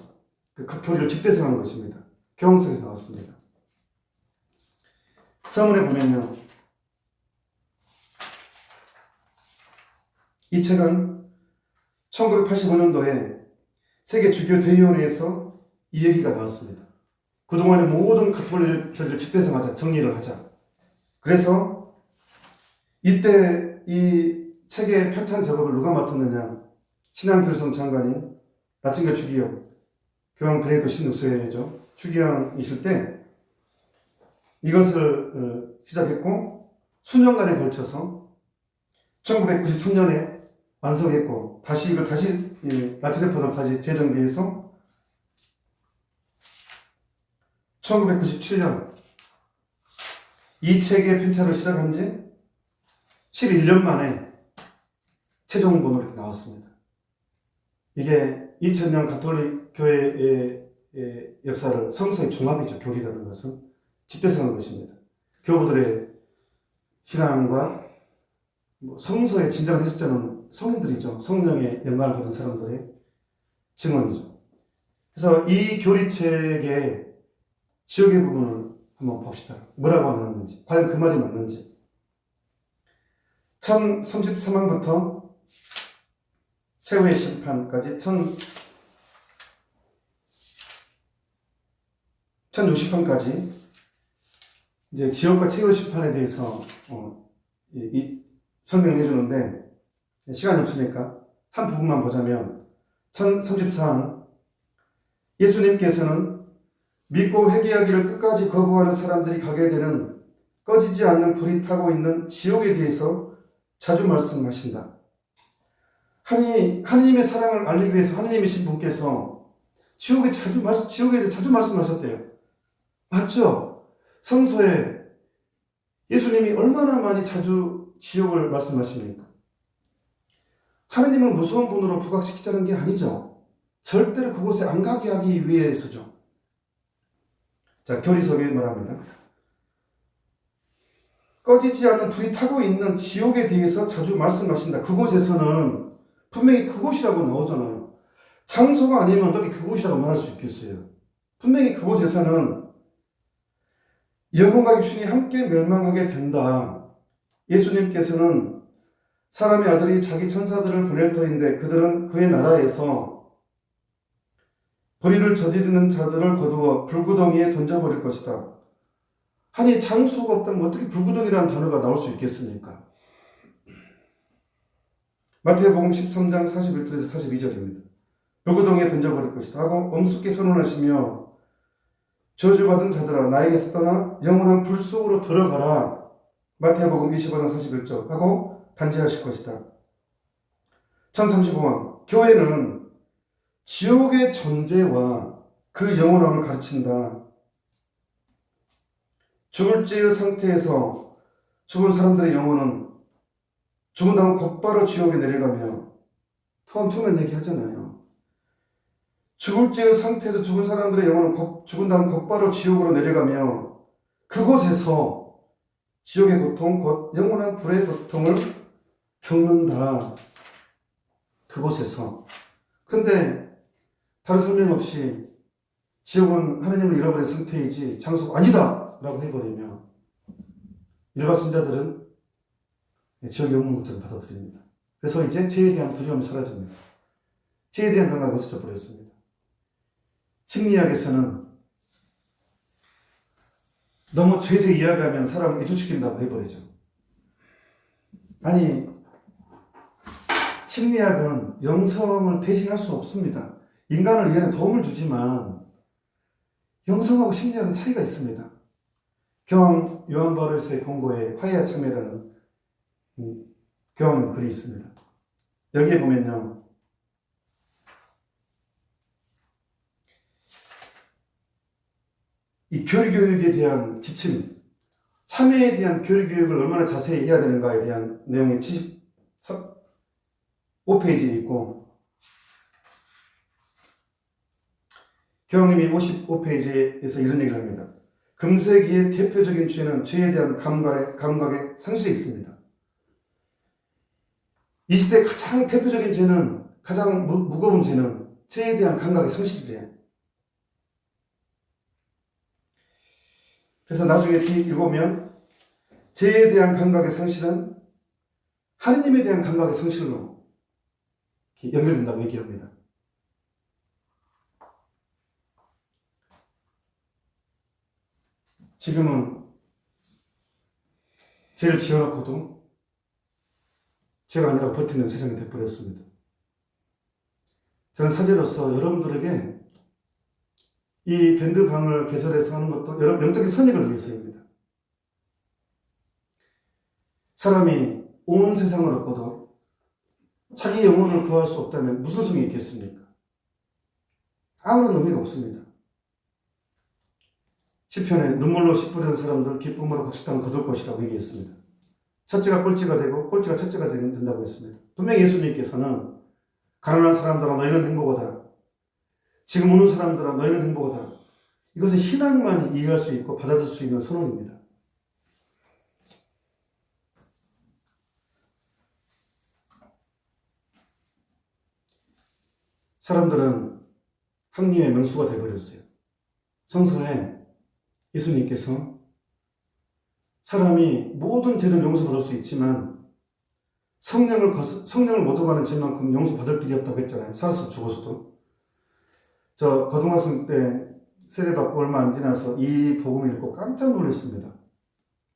그 교리를 집대성한 것입니다. 교황청에서 나왔습니다. 서문에 보면요, 이 책은 1985년도에 세계 주교 대의원회에서 이 얘기가 나왔습니다. 그동안의 모든 가톨릭 교리를 집대성하자, 정리를 하자. 그래서 이때 이 책의 편찬 작업을 누가 맡았느냐? 신앙교류성 장관인 라틴교 주기영, 교황 베네딕토 16세죠. 주기영이실 때 이것을 시작했고 수년간에 걸쳐서 1993년에 완성했고 이걸 다시 라틴어판으로 다시 재정비해서 1997년 이 책의 편찬을 시작한 지 11년 만에 최종본으로 이렇게 나왔습니다. 이게 2000년 가톨릭 교회의 역사를 성서의 종합이죠. 교리라는 것은 집대성한 것입니다. 교부들의 신앙과 성서의 진정한 해석자는 성인들이죠. 성령의 영감을 받은 사람들의 증언이죠. 그래서 이 교리책의 지옥의 부분을 한번 봅시다. 뭐라고 나왔는지, 과연 그 말이 맞는지. 1033항부터 최후의 심판까지 1060항까지 이제 지옥과 최후의 심판에 대해서 설명해 주는데 시간이 없으니까 한 부분만 보자면 1034항 예수님께서는 믿고 회개하기를 끝까지 거부하는 사람들이 가게 되는 꺼지지 않는 불이 타고 있는 지옥에 대해서 자주 말씀하신다. 하느님의 사랑을 알리기 위해서 하느님이신 분께서 지옥에 자주 말씀하셨대요. 맞죠? 성서에 예수님이 얼마나 많이 자주 지옥을 말씀하십니까? 하느님을 무서운 분으로 부각시키자는 게 아니죠. 절대로 그곳에 안 가게 하기 위해서죠. 자, 교리석에 말합니다. 꺼지지 않는 불이 타고 있는 지옥에 대해서 자주 말씀하신다. 그곳에서는 분명히 그곳이라고 나오잖아요. 장소가 아니면 어떻게 그곳이라고 말할 수 있겠어요? 분명히 그곳에서는 영혼과 육신이 함께 멸망하게 된다. 예수님께서는 사람의 아들이 자기 천사들을 보낼 터인데 그들은 그의 나라에서 불의를 저지르는 자들을 거두어 불구덩이에 던져버릴 것이다. 아니, 장소가 없다면 어떻게 불구덩이라는 단어가 나올 수 있겠습니까? 마태복음 13장 41절에서 42절입니다. 불구덩이에 던져버릴 것이다 하고 엄숙히 선언하시며 저주받은 자들아 나에게서 떠나 영원한 불 속으로 들어가라. 마태복음 25장 41절 하고 단죄하실 것이다. 1035항 교회는 지옥의 존재와 그 영원함을 가르친다. 죽을 죄의 상태에서 죽은 사람들의 영혼은 죽은 다음 곧바로 지옥에 내려가며 엄청난 얘기 하잖아요. 죽을 죄의 상태에서 죽은 사람들의 영혼은 죽은 다음 곧바로 지옥으로 내려가며 그곳에서 지옥의 고통, 곧 영원한 불의 고통을 겪는다. 그곳에서. 그런데 다른 설명 없이 지옥은 하나님을 잃어버린 상태이지 장소가 아니다 라고 해버리면 일반 신자들은 지옥이 없는 것처럼 받아들입니다. 그래서 이제 죄에 대한 두려움이 사라집니다. 죄에 대한 감각이 없어져 버렸습니다. 심리학에서는 너무 죄에 이야기하면 사람을 이주시킨다고 해버리죠. 아니, 심리학은 영성을 대신할 수 없습니다. 인간을 이해하는 도움을 주지만 영성하고 심리학은 차이가 있습니다. 교황 요한 바오로스의 공고에 화해와 참회라는 교황 글이 있습니다. 여기에 보면요. 이 교리교육에 대한 지침, 참회에 대한 교리교육을 얼마나 자세히 해야 되는가에 대한 내용이 75페이지에 있고 교황님이 55페이지에서 이런 얘기를 합니다. 금세기의 대표적인 죄는 죄에 대한 감각의 상실이 있습니다. 이 시대의 가장 대표적인 죄는, 가장 무거운 죄는 죄에 대한 감각의 상실이래요. 그래서 나중에 읽으면 죄에 대한 감각의 상실은 하느님에 대한 감각의 상실로 연결된다고 얘기합니다. 지금은 죄를 지어놓고도 죄가 아니라 버티는 세상이 되어버렸습니다. 저는 사제로서 여러분들에게 이 밴드방을 개설해서 하는 것도 여러분 영적인 선익을 위해서입니다. 사람이 온 세상을 얻고도 자기 영혼을 구할 수 없다면 무슨 소용이 있겠습니까? 아무런 의미가 없습니다. 시편에 눈물로 씨 뿌리는 사람들 기쁨으로 곡식 땅을 거둘 것이라고 얘기했습니다. 첫째가 꼴찌가 되고 꼴찌가 첫째가 된다고 했습니다. 분명히 예수님께서는 가난한 사람들아 너희는 행복하다. 지금 오는 사람들아 너희는 행복하다. 이것은 신앙만이 이해할 수 있고 받아들일 수 있는 선언입니다. 사람들은 합리화의 명수가 되어버렸어요. 성서에 예수님께서 사람이 모든 죄는 용서받을 수 있지만 성령을 못 얻어가는 죄만큼 용서받을 길이 없다고 했잖아요. 살아서 죽어서도. 저 고등학생 때 세례받고 얼마 안 지나서 이 복음을 읽고 깜짝 놀랐습니다.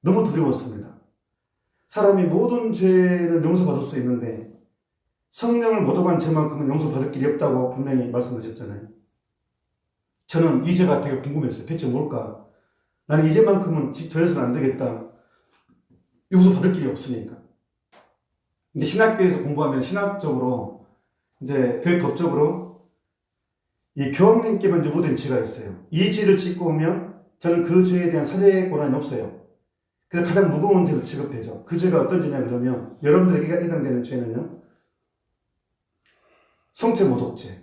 너무 두려웠습니다. 사람이 모든 죄는 용서받을 수 있는데 성령을 못 얻어간 죄만큼은 용서받을 길이 없다고 분명히 말씀하셨잖아요. 저는 이 죄가 되게 궁금했어요. 대체 뭘까? 나는 이 죄만큼은 저해서는 안 되겠다. 용서받을 길이 없으니까. 이제 신학교에서 공부하면 신학적으로 이제 교회법적으로 이 교황님께만 요구된 죄가 있어요. 이 죄를 짓고 오면 저는 그 죄에 대한 사죄 권한이 없어요. 그래서 가장 무거운 죄로 취급되죠. 그 죄가 어떤 죄냐 그러면 여러분들에게 해당되는 죄는요. 성체 모독죄.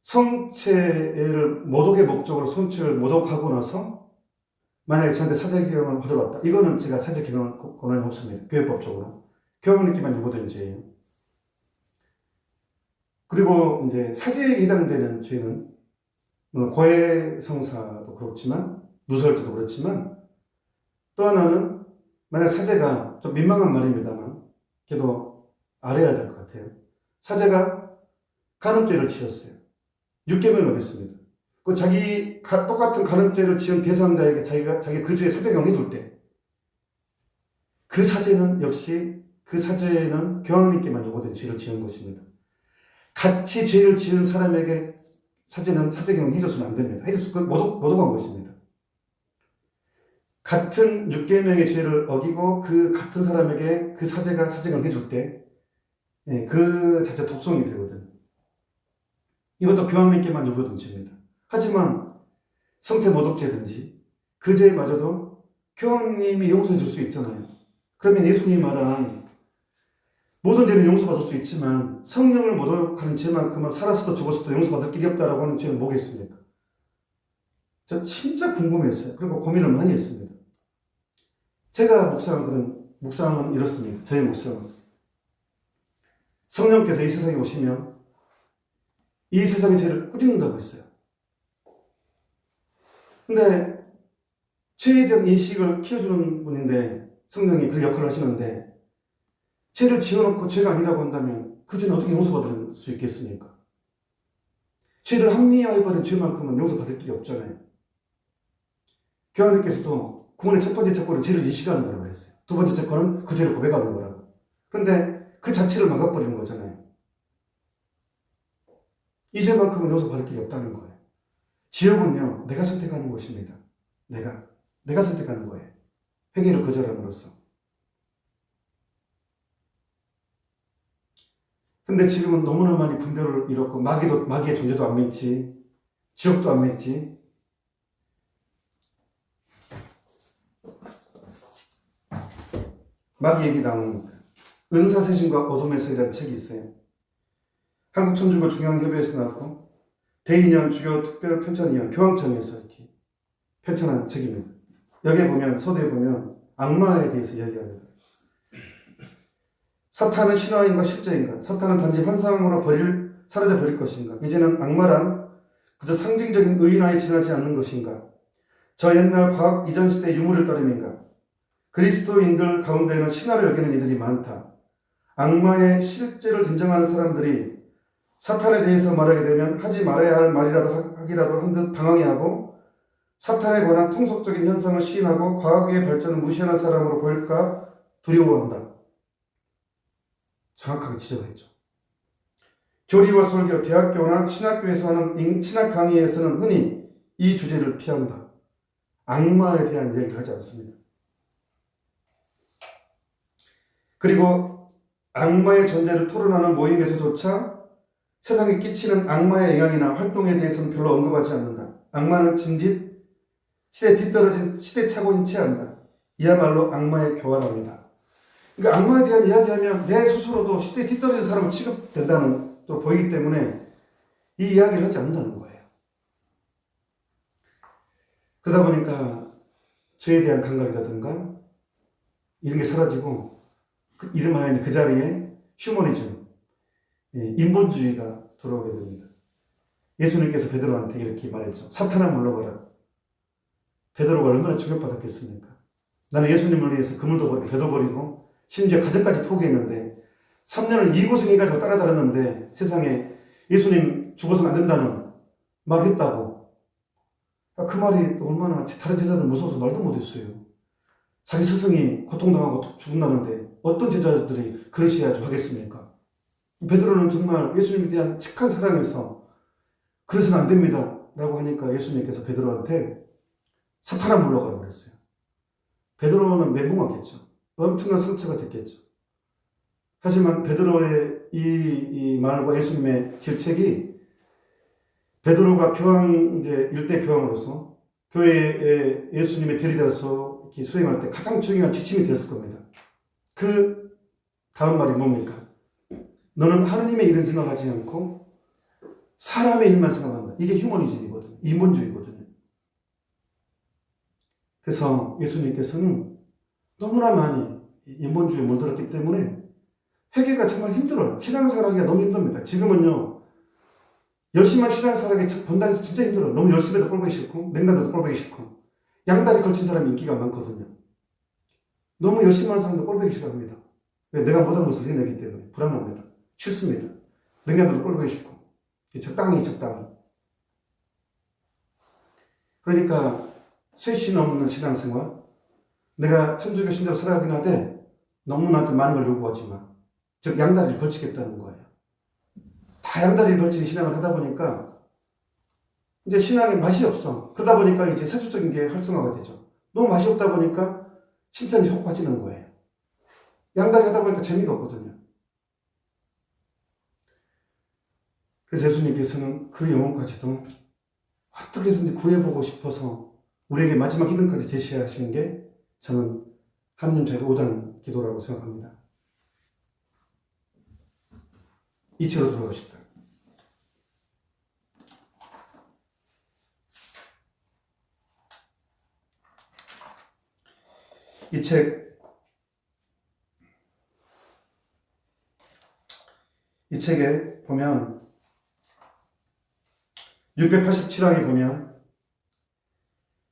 성체를 모독의 목적으로 성체를 모독하고 나서 만약에 저한테 사죄 기형을 받으러 왔다. 이거는 제가 사죄 기형 권한이 없습니다. 교회법적으로. 교황님께만 요구된 죄예요. 그리고 이제 사죄에 해당되는 죄는 물론 고해성사도 그렇지만 누설죄도 그렇지만 또 하나는 만약 사죄가 좀 민망한 말입니다만 그래도 알아야 될 것 같아요. 사죄가 간음죄를 지었어요. 6계명을 어겼습니다. 그 자기 똑같은 간음죄를 지은 대상자에게 자기 그 죄에 사죄경을 해줄 때 그 사죄는 역시 그 사죄는 교황님께만 요구된 죄를 지은 것입니다. 같이 죄를 지은 사람에게 사죄는 사죄경을 해줬으면 안 됩니다. 모독한 것입니다. 같은 6계명의 죄를 어기고 그 같은 사람에게 그 사죄가 사죄경을 해줄 때 그 자체 독성이 되거든. 이것도 교황님께만 요구된 죄입니다. 하지만 성체 모독죄든지 그 죄마저도 교황님이 용서해 줄 수 있잖아요. 그러면 예수님이 말한 모든 죄는 용서받을 수 있지만 성령을 모독하는 죄만큼은 살았어도 죽었어도 용서받을 길이 없다라고 하는 죄는 뭐겠습니까? 저 진짜 궁금했어요. 그리고 고민을 많이 했습니다. 제가 묵상은 이렇습니다. 저의 묵상은 성령께서 이 세상에 오시면 이 세상의 죄를 꾸짖는다고 했어요. 근데 죄에 대한 인식을 키워주는 분인데 성령이 그 역할을 하시는데 죄를 지어놓고 죄가 아니라고 한다면 그 죄는 어떻게 용서받을 수 있겠습니까? 죄를 합리화해버린 죄만큼은 용서받을 길이 없잖아요. 교황님께서도 구원의 첫 번째 첫걸은 죄를 인식하는 거라고 했어요. 두 번째 첫걸은 그 죄를 고백하는 거라고. 그런데 그 자체를 막아버리는 거잖아요. 이 죄만큼은 용서받을 길이 없다는 거예요. 지옥은요, 내가 선택하는 것입니다. 내가 선택하는 거예요. 회개를 거절함으로써. 근데 지금은 너무나 많이 분별을 잃었고 마귀의 존재도 안 믿지, 지옥도 안 믿지. 마귀 얘기 나오는 은사세신과 어둠의 세이라는 책이 있어요. 한국천주교 중앙협의회에서 나왔고 대인연 주교 특별 편찬위원 교황청에서 이렇게 편찬한 책입니다. 여기에 보면 서두에 보면 악마에 대해서 이야기합니다. 사탄은 신화인가 실제인가? 사탄은 단지 환상으로 사라져 버릴 것인가? 이제는 악마란 그저 상징적인 의인화에 지나지 않는 것인가? 저 옛날 과학 이전 시대 유물을 따름인가? 그리스도인들 가운데는 신화를 여기는 이들이 많다. 악마의 실제를 인정하는 사람들이 사탄에 대해서 말하게 되면 하지 말아야 할 말이라도 하기라도 한 듯 당황해하고 사탄에 관한 통속적인 현상을 시인하고 과학의 발전을 무시하는 사람으로 보일까 두려워한다. 정확하게 지적했죠. 교리와 설교, 대학교나 신학교에서 하는 신학 강의에서는 흔히 이 주제를 피한다. 악마에 대한 이야기를 하지 않습니다. 그리고 악마의 존재를 토론하는 모임에서조차 세상에 끼치는 악마의 영향이나 활동에 대해서는 별로 언급하지 않는다. 악마는 진짓, 시대 뒤떨어진 시대착오인 체한다. 이야말로 악마의 교활합니다. 그러니까 악마에 대한 이야기하면 내 스스로도 시대에 뒤떨어진 사람으로 취급된다는 또 보이기 때문에 이 이야기를 하지 않는다는 거예요. 그러다 보니까 죄에 대한 감각이라든가 이런 게 사라지고 이름하여 그 자리에 휴머니즘, 인본주의가 들어오게 됩니다. 예수님께서 베드로한테 이렇게 말했죠. 사탄아 물러가라. 베드로가 얼마나 충격받았겠습니까? 나는 예수님을 위해서 그물도 버리고 배도 버리고 심지어 가정까지 포기했는데 3년을 이고생해가지고 따라다녔는데 세상에 예수님 죽어서는 안 된다는 말을 했다고. 그 말이 얼마나 다른 제자들 무서워서 말도 못했어요. 자기 스승이 고통당하고 죽는다는데 어떤 제자들이 그러셔야지 하겠습니까? 베드로는 정말 예수님에 대한 착한 사랑에서 그래서는 안 됩니다 라고 하니까 예수님께서 베드로한테 사탄아 물러가라고 그랬어요. 베드로는 멘붕했겠죠. 엄청난 상처가 됐겠죠. 하지만 베드로의 이 말과 예수님의 질책이 베드로가 교황, 이제 일대 교황으로서 교회에 예수님의 대리자로서 이렇게 수행할 때 가장 중요한 지침이 되었을 겁니다. 그 다음 말이 뭡니까? 너는 하느님의 일은 생각하지 않고 사람의 일만 생각한다. 이게 휴머니즘이거든요. 인본주의거든요. 그래서 예수님께서는 너무나 많이 인본주의에 물들었기 때문에 회개가 정말 힘들어요. 신앙생활하기가 너무 힘듭니다. 지금은요. 열심한 신앙생활하기 본당에서 진짜 힘들어요. 너무 열심히도 꼴보기 싫고 냉담도 꼴보기 싫고 양다리 걸친 사람이 인기가 많거든요. 너무 열심히 하는 사람도 꼴보기 싫어합니다. 왜? 내가 모든 것을 해내기 때문에 불안합니다. 싫습니다. 냉담도 꼴보기 싫고 적당히. 그러니까 쇄신 없는 신앙생활, 내가 천주교 신자로 살아가긴 하되 너무 나한테 많은 걸 요구하지 마. 즉 양다리를 걸치겠다는 거예요. 다 양다리를 걸치는 신앙을 하다 보니까 이제 신앙에 맛이 없어. 그러다 보니까 이제 세속적인 게 활성화가 되죠. 너무 맛이 없다 보니까 신천이 속 빠지는 거예요. 양다리 하다 보니까 재미가 없거든요. 그래서 예수님께서는 그 영혼까지도 어떻게 해서든지 구해보고 싶어서 우리에게 마지막 히든까지 제시하시는 게 저는 하느님 자리 5단 기도라고 생각합니다. 이치로 들어갑시다. 이 책에 보면 687항에 보면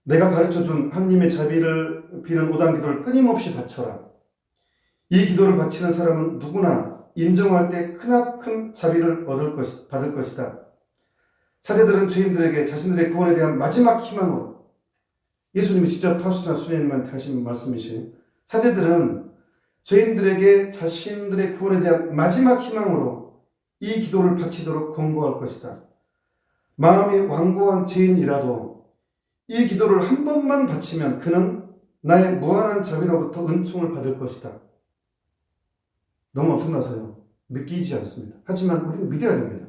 내가 가르쳐준 하느님의 자비를 비는 5단 기도를 끊임없이 바쳐라. 이 기도를 바치는 사람은 누구나 임종할 때 크나큰 자비를 받을 것이다. 사제들은 죄인들에게 자신들의 구원에 대한 마지막 희망으로 예수님이 직접 타수나 수녀님한테 하신 말씀이신 사제들은 죄인들에게 자신들의 구원에 대한 마지막 희망으로 이 기도를 바치도록 권고할 것이다. 마음이 완고한 죄인이라도 이 기도를 한 번만 바치면 그는 나의 무한한 자비로부터 은총을 받을 것이다. 너무 엄청나서요. 믿기지 않습니다. 하지만 우리는 믿어야 됩니다.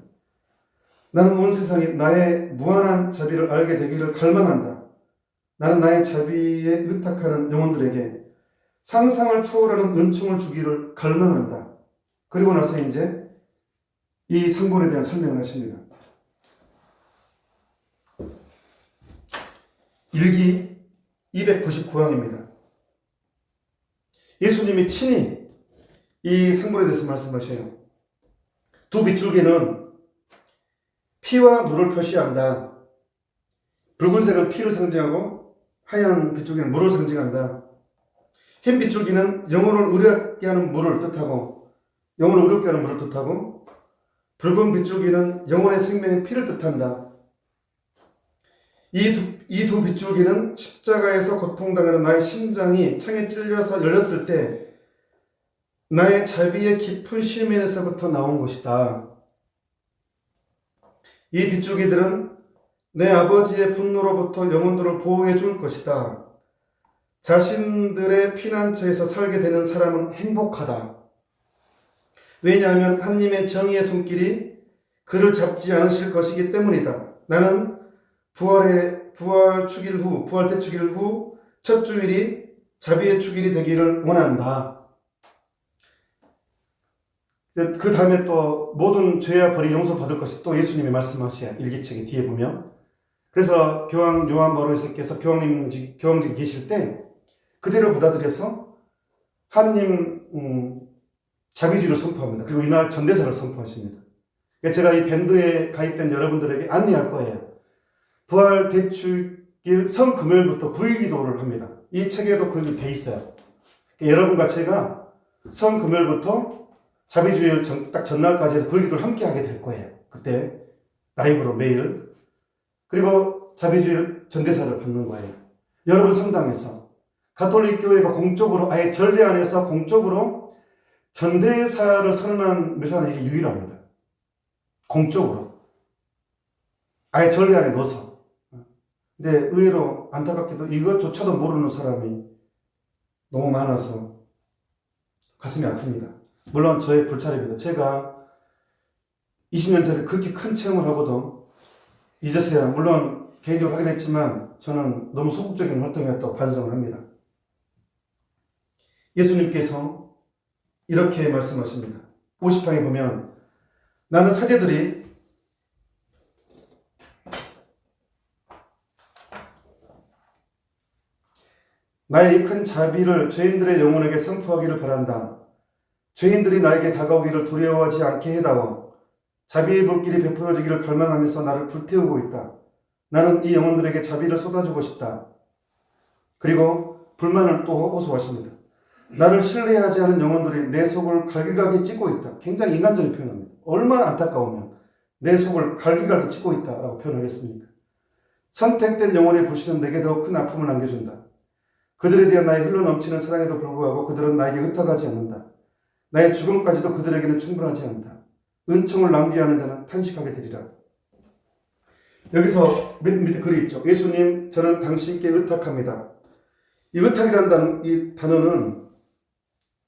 나는 온 세상이 나의 무한한 자비를 알게 되기를 갈망한다. 나는 나의 자비에 의탁하는 영혼들에게 상상을 초월하는 은총을 주기를 갈망한다. 그리고 나서 이제 이 상본에 대한 설명을 하십니다. 일기 299항입니다. 예수님이 친히 이 상본에 대해서 말씀하셔요. 두 빗줄기는 피와 물을 표시한다. 붉은색은 피를 상징하고 하얀 빗줄기는 물을 상징한다. 흰 빗줄기는 영혼을 의롭게 하는 물을 뜻하고 영혼을 의롭게 하는 물을 뜻하고 붉은 빗줄기는 영혼의 생명의 피를 뜻한다. 이 두 빗줄기는 십자가에서 고통당하는 나의 심장이 창에 찔려서 열렸을 때 나의 자비의 깊은 심연에서부터 나온 것이다. 이 빗줄기들은 내 아버지의 분노로부터 영혼들을 보호해 줄 것이다. 자신들의 피난처에서 살게 되는 사람은 행복하다. 왜냐하면 하나님의 정의의 손길이 그를 잡지 않으실 것이기 때문이다. 나는 부활 대축일 후 첫 주일이 자비의 축일이 되기를 원한다. 그 다음에 또 모든 죄와 벌이 용서받을 것이 또 예수님이 말씀하셔야 일기책에 뒤에 보면. 그래서 교황 요한 바오로스께서 교황직에 계실 때 그대로 받아들여서 하느님 자비주의를 선포합니다. 그리고 이날 전대사를 선포하십니다. 그러니까 제가 이 밴드에 가입된 여러분들에게 안내할 거예요. 부활 대축일 성금요일부터 9일 기도를 합니다. 이 책에도 그게 돼 있어요. 그러니까 여러분과 제가 성금요일부터 자비주일 딱 전날까지 해서 9일 기도를 함께 하게 될 거예요. 그때 라이브로 매일. 그리고 자비주일 전대사를 받는 거예요. 여러분 성당에서 가톨릭 교회가 공적으로 아예 전례 안에서 공적으로 전대사를 선언한 묘사는 이게 유일합니다. 공적으로 아예 전례 안에 넣어서. 근데 의외로 안타깝게도 이것조차도 모르는 사람이 너무 많아서 가슴이 아픕니다. 물론 저의 불찰입니다. 제가 20년 전에 그렇게 큰 체험을 하고도 이제서야 물론 개인적으로 하긴 했지만 저는 너무 소극적인 활동이었다고 반성을 합니다. 예수님께서 이렇게 말씀하십니다. 50방에 보면 나는 사제들이 나의 이 큰 자비를 죄인들의 영혼에게 선포하기를 바란다. 죄인들이 나에게 다가오기를 두려워하지 않게 해다오. 자비의 불길이 베풀어지기를 갈망하면서 나를 불태우고 있다. 나는 이 영혼들에게 자비를 쏟아주고 싶다. 그리고 불만을 또 호소하십니다. 나를 신뢰하지 않은 영혼들이 내 속을 갈기갈기 찢고 있다. 굉장히 인간적인 표현입니다. 얼마나 안타까우면 내 속을 갈기갈기 찢고 있다라고 표현하겠습니까? 선택된 영혼의 불신은 내게 더 큰 아픔을 안겨준다. 그들에 대한 나의 흘러넘치는 사랑에도 불구하고 그들은 나에게 의탁하지 않는다. 나의 죽음까지도 그들에게는 충분하지 않다. 은총을 낭비하는 자는 탄식하게 되리라. 여기서 밑에 글이 있죠. 예수님, 저는 당신께 의탁합니다. 이 의탁이라는 이 단어는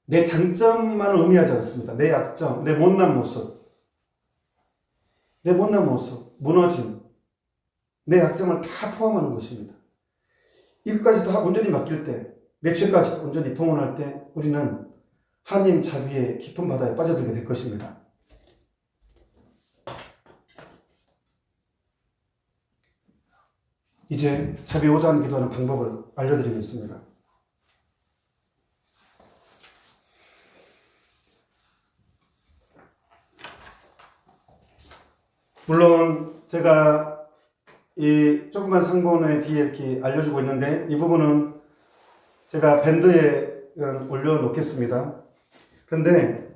내 장점만을 의미하지 않습니다. 내 약점, 내 못난 모습, 무너짐, 내 약점을 다 포함하는 것입니다. 이것까지 다 온전히 맡길 때, 내 죄까지도 온전히 봉헌할 때 우리는 하나님 자비의 깊은 바다에 빠져들게 될 것입니다. 이제 자비 5단 기도하는 방법을 알려드리겠습니다. 물론 제가 이 조그만 상본의 뒤에 이렇게 알려주고 있는데 이 부분은 제가 밴드에 올려놓겠습니다. 그런데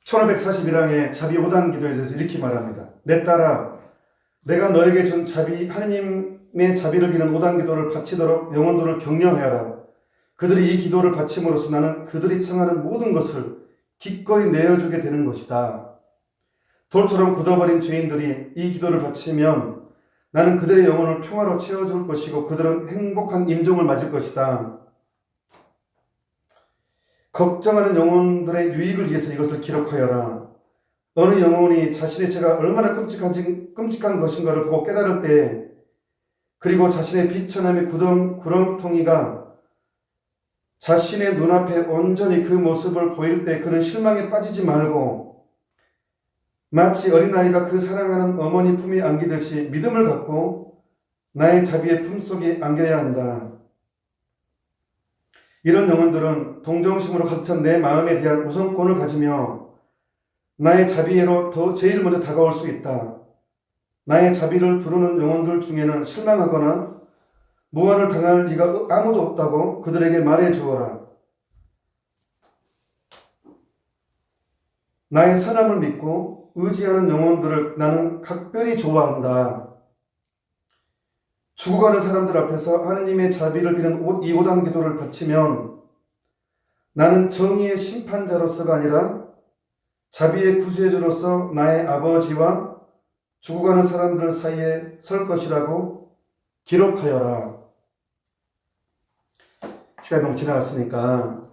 (1541항의) 자비 5단 기도에 대해서 이렇게 말합니다. 내 딸아, 내가 너에게 준 자비, 하느님의 자비를 비는 5단 기도를 바치도록 영혼들을 격려하여라. 그들이 이 기도를 바침으로써 나는 그들이 청하는 모든 것을 기꺼이 내어주게 되는 것이다. 돌처럼 굳어버린 죄인들이 이 기도를 바치면 나는 그들의 영혼을 평화로 채워줄 것이고 그들은 행복한 임종을 맞을 것이다. 걱정하는 영혼들의 유익을 위해서 이것을 기록하여라. 어느 영혼이 자신의 죄가 얼마나 끔찍한 것인가를 보고 깨달을 때, 그리고 자신의 비천함의 구렁텅이가 자신의 눈앞에 온전히 그 모습을 보일 때 그는 실망에 빠지지 말고 마치 어린아이가 그 사랑하는 어머니 품에 안기듯이 믿음을 갖고 나의 자비의 품속에 안겨야 한다. 이런 영혼들은 동정심으로 가득 찬 내 마음에 대한 우선권을 가지며 나의 자비로 제일 먼저 다가올 수 있다. 나의 자비를 부르는 영혼들 중에는 실망하거나 무한을 당할 리가 아무도 없다고 그들에게 말해 주어라. 나의 선함을 믿고 의지하는 영혼들을 나는 각별히 좋아한다. 죽어가는 사람들 앞에서 하느님의 자비를 비는 이 5단 기도를 바치면 나는 정의의 심판자로서가 아니라 자비의 구세주로서 나의 아버지와 죽어가는 사람들 사이에 설 것이라고 기록하여라. 시간이 너무 지나갔으니까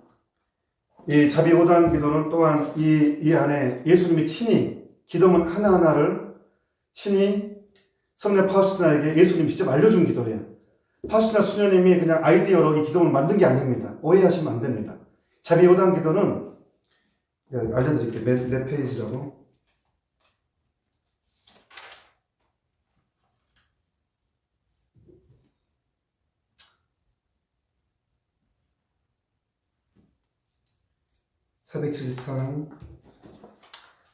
이 자비오단 기도는 또한 이 안에 예수님이 친히 기도문 하나하나를 친히 성령 파우스티나에게 예수님이 직접 알려준 기도예요. 파우스티나 수녀님이 그냥 아이디어로 이 기도문을 만든 게 아닙니다. 오해하시면 안 됩니다. 자비오단 기도는 알려드릴게요. 몇 페이지라고.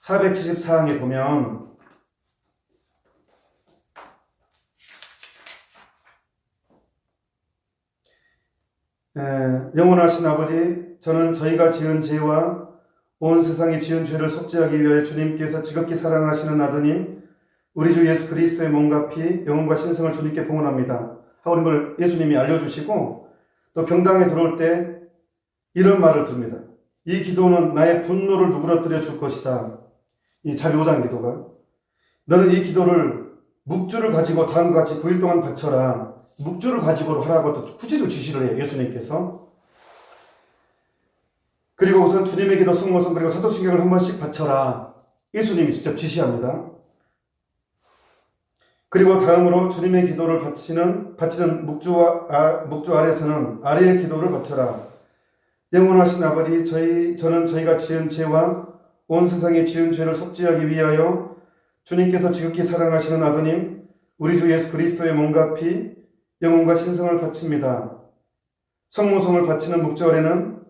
474항에 보면 영원하신 아버지, 저는 저희가 지은 죄와 온 세상이 지은 죄를 속죄하기 위하여 주님께서 지극히 사랑하시는 아드님 우리 주 예수 그리스도의 몸과 피, 영혼과 신성을 주님께 봉헌합니다 하고 이런 걸 예수님이 알려주시고 또 경당에 들어올 때 이런 말을 듭니다. 이 기도는 나의 분노를 누그러뜨려 줄 것이다. 이 자비오단 기도가 너는 이 기도를 묵주를 가지고 다음과 같이 9일 동안 바쳐라. 묵주를 가지고 하라고 또 구체적으로 지시를 해요. 예수님께서. 그리고 우선 주님의 기도, 성모성 그리고 사도신경을 한 번씩 바쳐라. 예수님이 직접 지시합니다. 그리고 다음으로 주님의 기도를 바치는 묵주 아래서는 아래의 기도를 바쳐라. 영원하신 아버지, 저는 저희가 지은 죄와 온 세상이 지은 죄를 속죄하기 위하여 주님께서 지극히 사랑하시는 아드님 우리 주 예수 그리스도의 몸과 피, 영혼과 신성을 바칩니다. 성모성을 바치는 묵주 아래는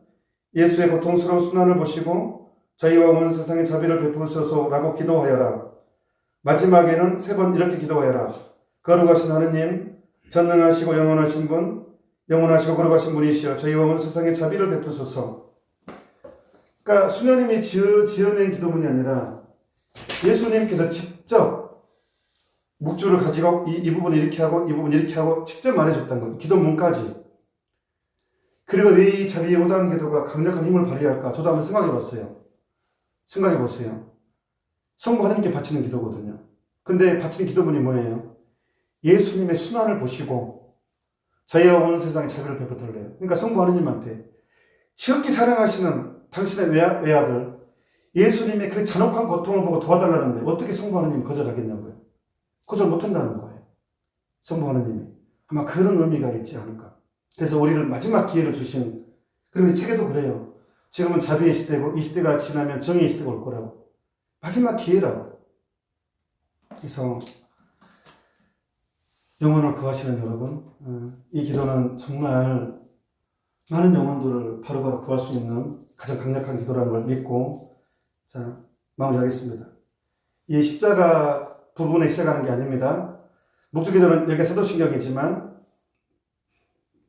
예수의 고통스러운 순환을 보시고 저희와 온 세상에 자비를 베푸소서라고 기도하여라. 마지막에는 3번 이렇게 기도하여라. 거룩하신 하느님, 전능하시고 영원하신 분, 영원하시고 거룩하신 분이시여 저희와 온 세상에 자비를 베푸소서. 그러니까 수녀님이 지어낸 기도문이 아니라 예수님께서 직접 묵주를 가지고 이 부분 이렇게 하고 이 부분 이렇게 하고 직접 말해줬다는 거예요. 기도문까지. 그리고 왜 이 자비의 5단 기도가 강력한 힘을 발휘할까? 저도 한번 생각해봤어요. 생각해보세요. 성부 하나님께 바치는 기도거든요. 근데 바치는 기도문이 뭐예요? 예수님의 순환을 보시고 저희와 온 세상에 자비를 베풀어달래요. 그러니까 성부 하나님한테 지극히 사랑하시는 당신의 외아들 예수님의 그 잔혹한 고통을 보고 도와달라는데 어떻게 성부 하나님이 거절하겠냐고요. 거절 못한다는 거예요. 성부 하나님이. 아마 그런 의미가 있지 않을까. 그래서 우리를 마지막 기회를 주신, 그리고 이 책에도 그래요. 지금은 자비의 시대고 이 시대가 지나면 정의의 시대가 올 거라고. 마지막 기회라고. 그래서 영혼을 구하시는 여러분, 이 기도는 정말 많은 영혼들을 바로바로 구할 수 있는 가장 강력한 기도라는 걸 믿고 자 마무리하겠습니다. 이 십자가 부분에 시작하는 게 아닙니다. 목주기도는 여기가 사도신경이지만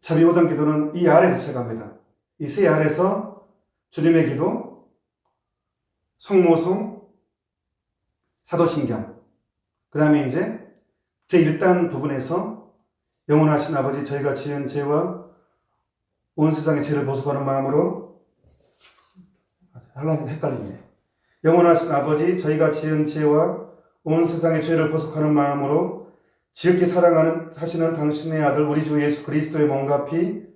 자비 5단 기도는 이 아래에서 시작합니다. 이 세 아래에서 주님의 기도, 성모성, 사도신경, 그 다음에 이제 제1단 부분에서 영원하신 아버지 저희가 지은 죄와 온 세상의 죄를 보속하는 마음으로 하려니까 헷갈리네. 영원하신 아버지 저희가 지은 죄와 온 세상의 죄를 보속하는 마음으로 지극히 사랑하시는 당신의 아들 우리 주 예수 그리스도의 몸과 피,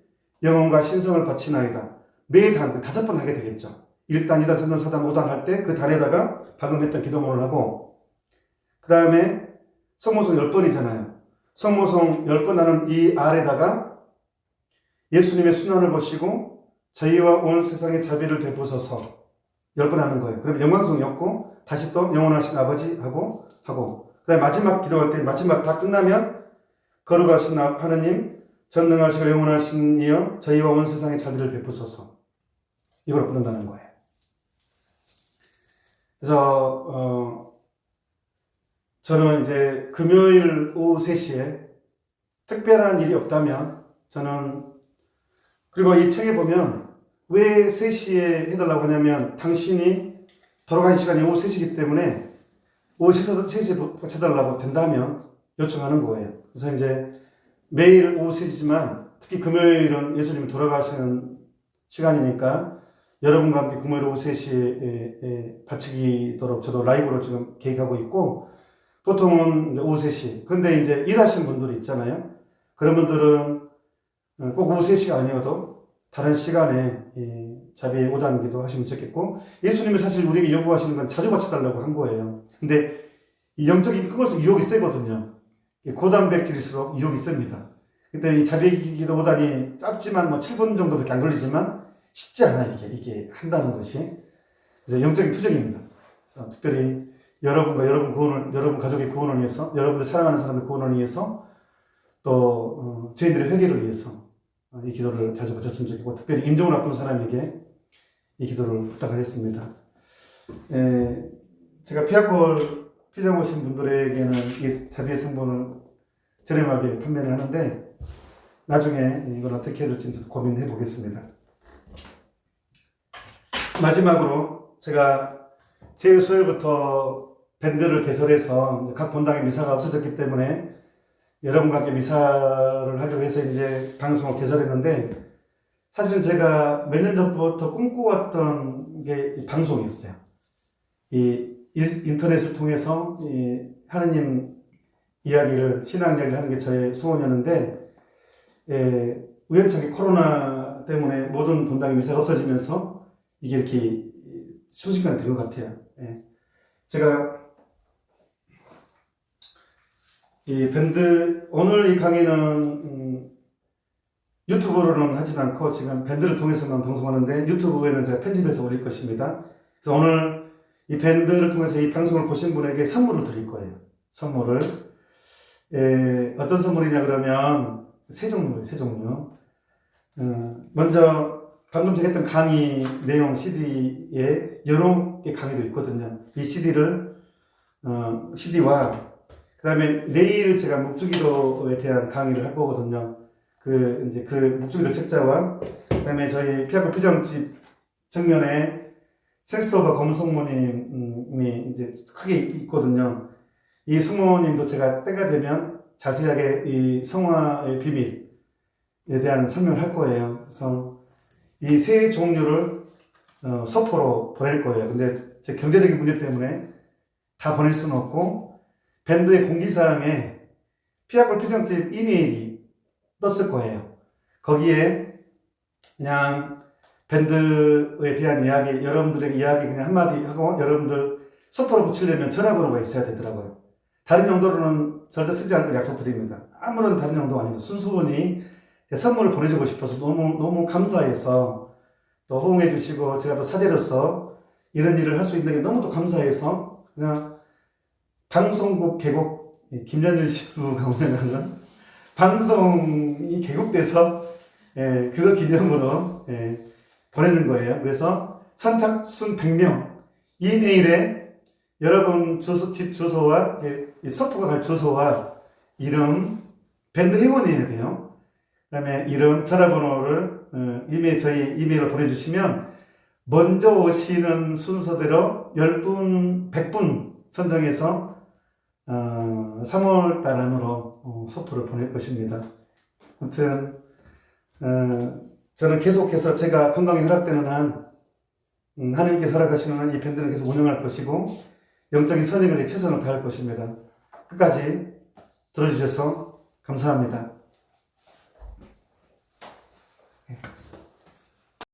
영혼과 신성을 바치나이다. 매단 5번 하게 되겠죠. 1단, 2단, 3단, 4단, 5단 할 때 그 단에다가 방금 했던 기도문을 하고 그 다음에 성모성 10번이잖아요. 성모성 10번 하는 이 아래다가 예수님의 순환을 보시고 저희와 온 세상의 자비를 베푸소서 10번 하는 거예요. 그럼 영광성이었고 다시 또 영원하신 아버지 하고 그 다음에 마지막 기도할 때 마지막 다 끝나면 거룩하신 하느님 전능하시고 영원하신 이여 저희와 온 세상의 자비를 베푸소서 이걸 끝난다는 거예요. 그래서 저는 이제 금요일 오후 3시에 특별한 일이 없다면 저는 그리고 이 책에 보면 왜 3시에 해달라고 하냐면 당신이 돌아가는 시간이 오후 3시이기 때문에 오후 3시에 해달라고 된다면 요청하는 거예요. 그래서 이제 매일 오후 3시지만 특히 금요일은 예수님이 돌아가시는 시간이니까 여러분과 함께 금요일 오후 3시에 바치기도록 저도 라이브로 지금 계획하고 있고 보통은 오후 3시. 근데 이제 일하시는 분들이 있잖아요. 그런 분들은 꼭 오후 3시가 아니어도 다른 시간에 자비의 5단 기도 하시면 좋겠고, 예수님이 사실 우리에게 요구하시는 건 자주 바쳐달라고 한 거예요. 근데 이 영적인 그것은 유혹이 세거든요. 고단백질일수록 유혹이 셉니다. 그때 이 자비의 기도 5단이 짧지만 뭐 7분 정도밖에 안 걸리지만 쉽지 않아요. 이게 한다는 것이. 그래서 영적인 투쟁입니다. 그래서 특별히 여러분과 여러분 가족의 구원을 위해서, 여러분들 사랑하는 사람들 구원을 위해서, 또 저희들의 회개를 위해서 이 기도를 자주 바쳤으면 좋겠고, 특별히 임종을 앞둔 사람에게 이 기도를 부탁하겠습니다. 제가 피아골 피정 오신 분들에게는 이 자비의 성분을 저렴하게 판매를 하는데, 나중에 이걸 어떻게 해야 될지 저도 고민해 보겠습니다. 마지막으로 제가 제일 수요일부터 밴드를 개설해서 각 본당에 미사가 없어졌기 때문에 여러분과 함께 미사를 하기로 해서 이제 방송을 개설했는데, 사실은 제가 몇 년 전부터 꿈꿔왔던 게 이 방송이었어요. 이 인터넷을 통해서 이 하느님 이야기를, 신앙 이야기를 하는 게 저의 소원이었는데, 우연찮게 코로나 때문에 모든 본당의 미사가 없어지면서 이게 이렇게 순식간에 된 것 같아요. 제가 이 밴드, 오늘 이 강의는 유튜브로는 하진 않고 지금 밴드를 통해서만 방송하는데, 유튜브에는 제가 편집해서 올릴 것입니다. 그래서 오늘 이 밴드를 통해서 이 방송을 보신 분에게 선물을 드릴 거예요. 선물을. 어떤 선물이냐 그러면 세 종류예요. 세 종류. 먼저 방금 제가 했던 강의 내용 CD에 여러 개 강의도 있거든요. 이 CD와 그 다음에 내일 제가 묵주기도에 대한 강의를 할 거거든요. 그 묵주기도 책자와, 그 다음에 저희 피아골 피정집 정면에 생스토바 검은성모님이 이제 크게 있거든요. 이 성모님도 제가 때가 되면 자세하게 이 성화의 비밀에 대한 설명을 할 거예요. 그래서 이 세 종류를 소포로 보낼 거예요. 근데 제 경제적인 문제 때문에 다 보낼 수는 없고, 밴드의 공지사항에 피아골 피정집 이메일이 떴을 거예요. 거기에 그냥 밴드에 대한 이야기, 여러분들에게 이야기 그냥 한마디 하고, 여러분들 소포로 붙이려면 전화번호가 있어야 되더라고요. 다른 용도로는 절대 쓰지 않을 약속드립니다. 아무런 다른 용도가 아닙니다. 순수분이 선물을 보내주고 싶어서 너무 감사해서 또 호응해 주시고, 제가 또 사제로서 이런 일을 할 수 있는 게 너무 또 감사해서, 그냥 방송국 개국, 김연일 씨수가 운영하는 방송이 개국돼서 그거 기념으로 보내는 거예요. 그래서 선착순 100명 이메일에 여러분 집 주소와 소포가 갈 주소와 이름, 밴드 회원이어야 돼요. 그 다음에 이름, 전화번호를 저희 이메일로 보내주시면 먼저 오시는 순서대로 10분, 100분 선정해서 3월 달 안으로 소포를 보낼 것입니다. 아무튼 저는 계속해서 제가 건강이 허락되는 한 하나님께서 허락하시는 한 이 밴드를 계속 운영할 것이고, 영적인 선행을 최선을 다할 것입니다. 끝까지 들어주셔서 감사합니다.